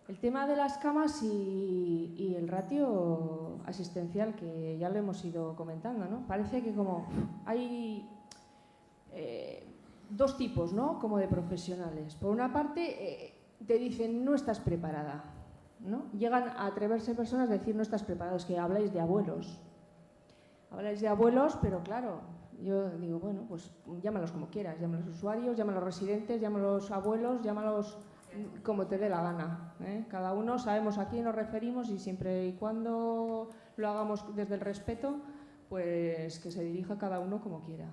El tema de las camas y el ratio asistencial, que ya lo hemos ido comentando, ¿no? Parece que como hay dos tipos, ¿no? Como de profesionales. Por una parte, te dicen, no estás preparada, ¿no? Llegan a atreverse personas a decir, no estás preparado, es que habláis de abuelos. Habláis de abuelos, pero claro, yo digo, bueno, pues llámalos como quieras, llámalos usuarios, llámalos residentes, llámalos abuelos, llámalos como te dé la gana. Cada uno sabemos a quién nos referimos y siempre y cuando lo hagamos desde el respeto, pues que se dirija cada uno como quiera.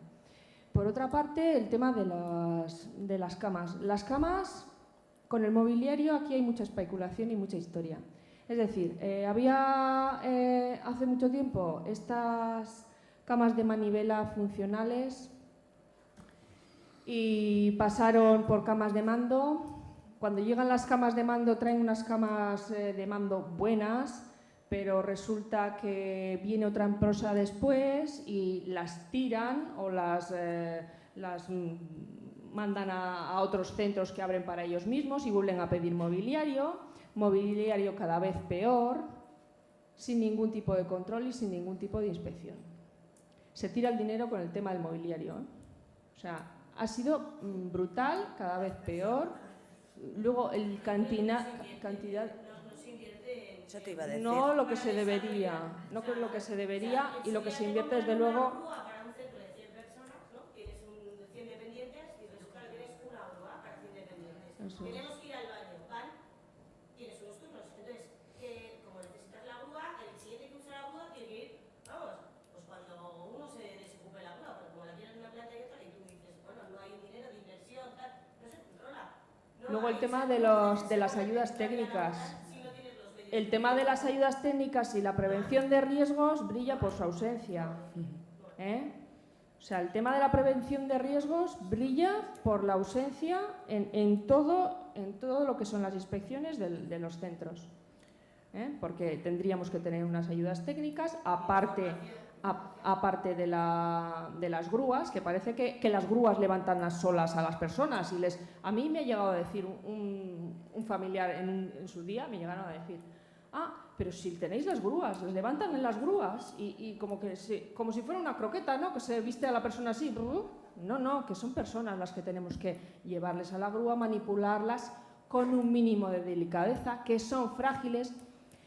Por otra parte, el tema de las camas. Las camas, con el mobiliario, aquí hay mucha especulación y mucha historia. Es decir, había hace mucho tiempo estas camas de manivela funcionales y pasaron por camas de mando. Cuando llegan las camas de mando, traen unas camas de mando buenas, pero resulta que viene otra empresa después y las tiran o las mandan a otros centros que abren para ellos mismos y vuelven a pedir mobiliario cada vez peor, sin ningún tipo de control y sin ningún tipo de inspección. Se tira el dinero con el tema del mobiliario. O sea, ha sido brutal, cada vez peor. Luego, el cantidad... Eso te iba a decir. No lo que se debería, no con lo que se debería y lo que se invierte desde luego... Para un centro de 100 personas, ¿no? Tienes 100 dependientes y resulta que tienes una grúa para 100 dependientes. Tenemos que ir al baño, van, tienes unos turnos. Entonces, como necesitas la grúa, el siguiente que usa la grúa tiene que ir, vamos, pues cuando uno se desocupe la grúa, porque como la tienes en una planta y otra, y tú dices, bueno, no hay un dinero de inversión, tal, no se controla. Luego el tema de las ayudas técnicas. El tema de las ayudas técnicas y la prevención de riesgos brilla por su ausencia. O sea, el tema de la prevención de riesgos brilla por la ausencia en todo lo que son las inspecciones de los centros. Porque tendríamos que tener unas ayudas técnicas, aparte aparte de las grúas, que parece que las grúas levantan solas a las personas. A mí me ha llegado a decir un familiar en su día, me llegaron a decir, pero si tenéis las grúas, les levantan en las grúas y como si fuera una croqueta, ¿no? Que se viste a la persona así. No, que son personas las que tenemos que llevarles a la grúa, manipularlas con un mínimo de delicadeza, que son frágiles.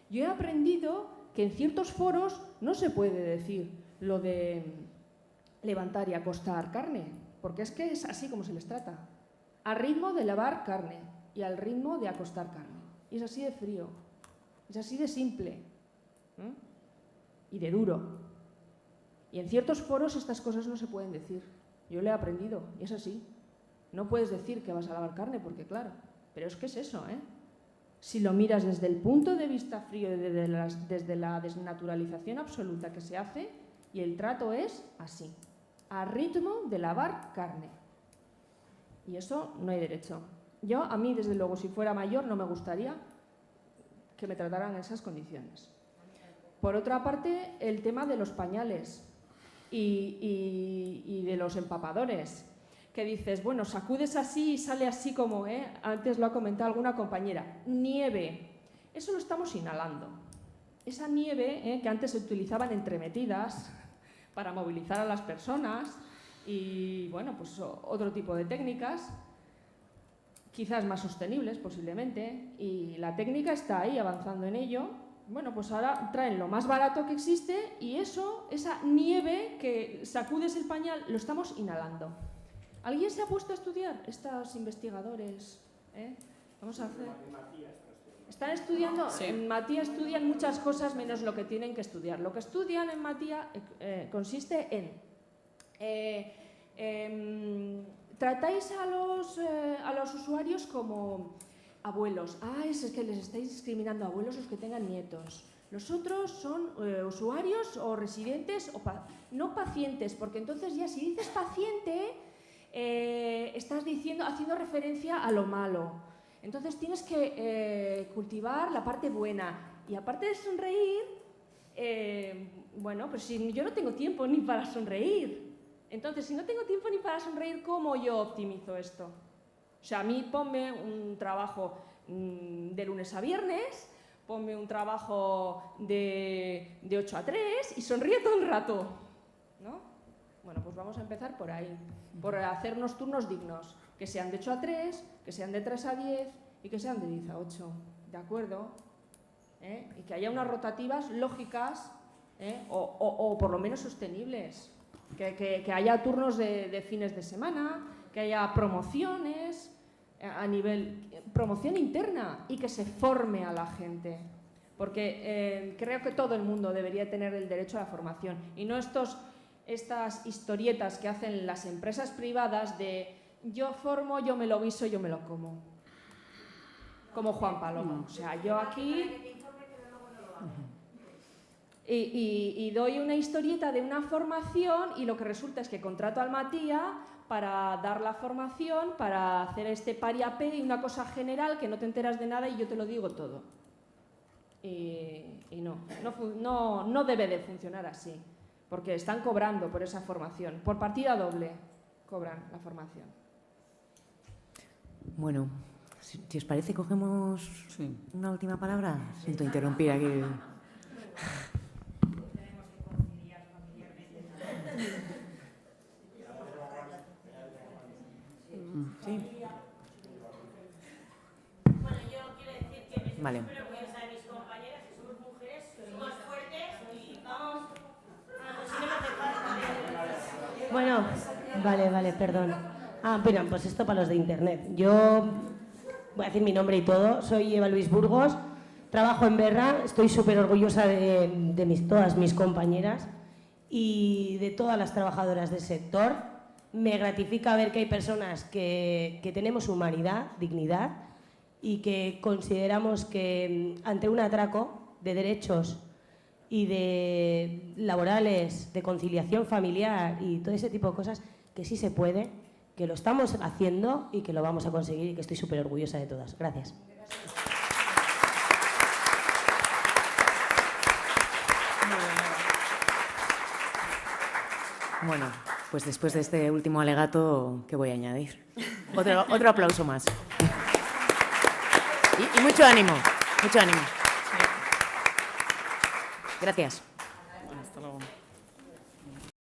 Yo he aprendido que en ciertos foros no se puede decir lo de levantar y acostar carne, porque es que es así como se les trata. Al ritmo de lavar carne y al ritmo de acostar carne. Y es así de frío, es así de simple y de duro. Y en ciertos foros estas cosas no se pueden decir. Yo lo he aprendido y es así. No puedes decir que vas a lavar carne porque, claro, pero es que es eso, ¿eh? Si lo miras desde el punto de vista frío, desde la desnaturalización absoluta que se hace, y el trato es así, a ritmo de lavar carne. Y eso no hay derecho. A mí, desde luego, si fuera mayor, no me gustaría que me trataran en esas condiciones. Por otra parte, el tema de los pañales y de los empapadores, que dices, bueno, sacudes así y sale así como, antes lo ha comentado alguna compañera, nieve. Eso lo estamos inhalando. Esa nieve que antes se utilizaban entremetidas para movilizar a las personas y, bueno, pues otro tipo de técnicas, quizás más sostenibles posiblemente, y la técnica está ahí avanzando en ello. Bueno, pues ahora traen lo más barato que existe y esa nieve que sacudes el pañal, lo estamos inhalando. ¿Alguien se ha puesto a estudiar? Estos investigadores, Vamos a hacer... Están estudiando, sí. En Matía estudian muchas cosas menos lo que tienen que estudiar. Lo que estudian en Matía consiste en... tratáis a los usuarios como abuelos. Es que les estáis discriminando a abuelos los que tengan nietos. Los otros son usuarios o residentes, no pacientes, porque entonces ya si dices paciente... estás haciendo referencia a lo malo. Entonces tienes que cultivar la parte buena. Y aparte de sonreír, bueno, pues si yo no tengo tiempo ni para sonreír. Entonces, si no tengo tiempo ni para sonreír, ¿cómo yo optimizo esto? O sea, a mí ponme un trabajo de lunes a viernes, ponme un trabajo de 8 a 3 y sonríe todo el rato, ¿no? Bueno, pues vamos a empezar por ahí, por hacer unos turnos dignos, que sean de 8 a 3, que sean de 3 a 10 y que sean de 10 a 8, ¿de acuerdo? Y que haya unas rotativas lógicas o por lo menos sostenibles, que haya turnos de fines de semana, que haya promociones a nivel, promoción interna y que se forme a la gente, porque creo que todo el mundo debería tener el derecho a la formación y no estas historietas que hacen las empresas privadas de yo formo, yo me lo guiso, yo me lo como. Como Juan Palomo. O sea, yo aquí... Y doy una historieta de una formación y lo que resulta es que contrato al Matía para dar la formación, para hacer este pariapé y una cosa general que no te enteras de nada y yo te lo digo todo. Y no debe de funcionar así. Porque están cobrando por esa formación. Por partida doble cobran la formación. Bueno, si os parece, cogemos una última palabra. Siento interrumpir aquí. Sí. Bueno, yo quiero decir que vale. Espero que mis compañeras, que somos mujeres, somos fuertes y vamos... Bueno, vale, perdón. Bueno, pues esto para los de internet. Yo voy a decir mi nombre y todo. Soy Eva Luis Burgos, trabajo en Berra, estoy súper orgullosa de todas mis compañeras y de todas las trabajadoras del sector. Me gratifica ver que hay personas que tenemos humanidad, dignidad y que consideramos que ante un atraco de derechos y de laborales, de conciliación familiar y todo ese tipo de cosas, que sí se puede, que lo estamos haciendo y que lo vamos a conseguir y que estoy súper orgullosa de todas. Gracias. Bueno, pues después de este último alegato, ¿qué voy a añadir? Otro aplauso más. Y mucho ánimo, mucho ánimo. Gracias. Hasta luego.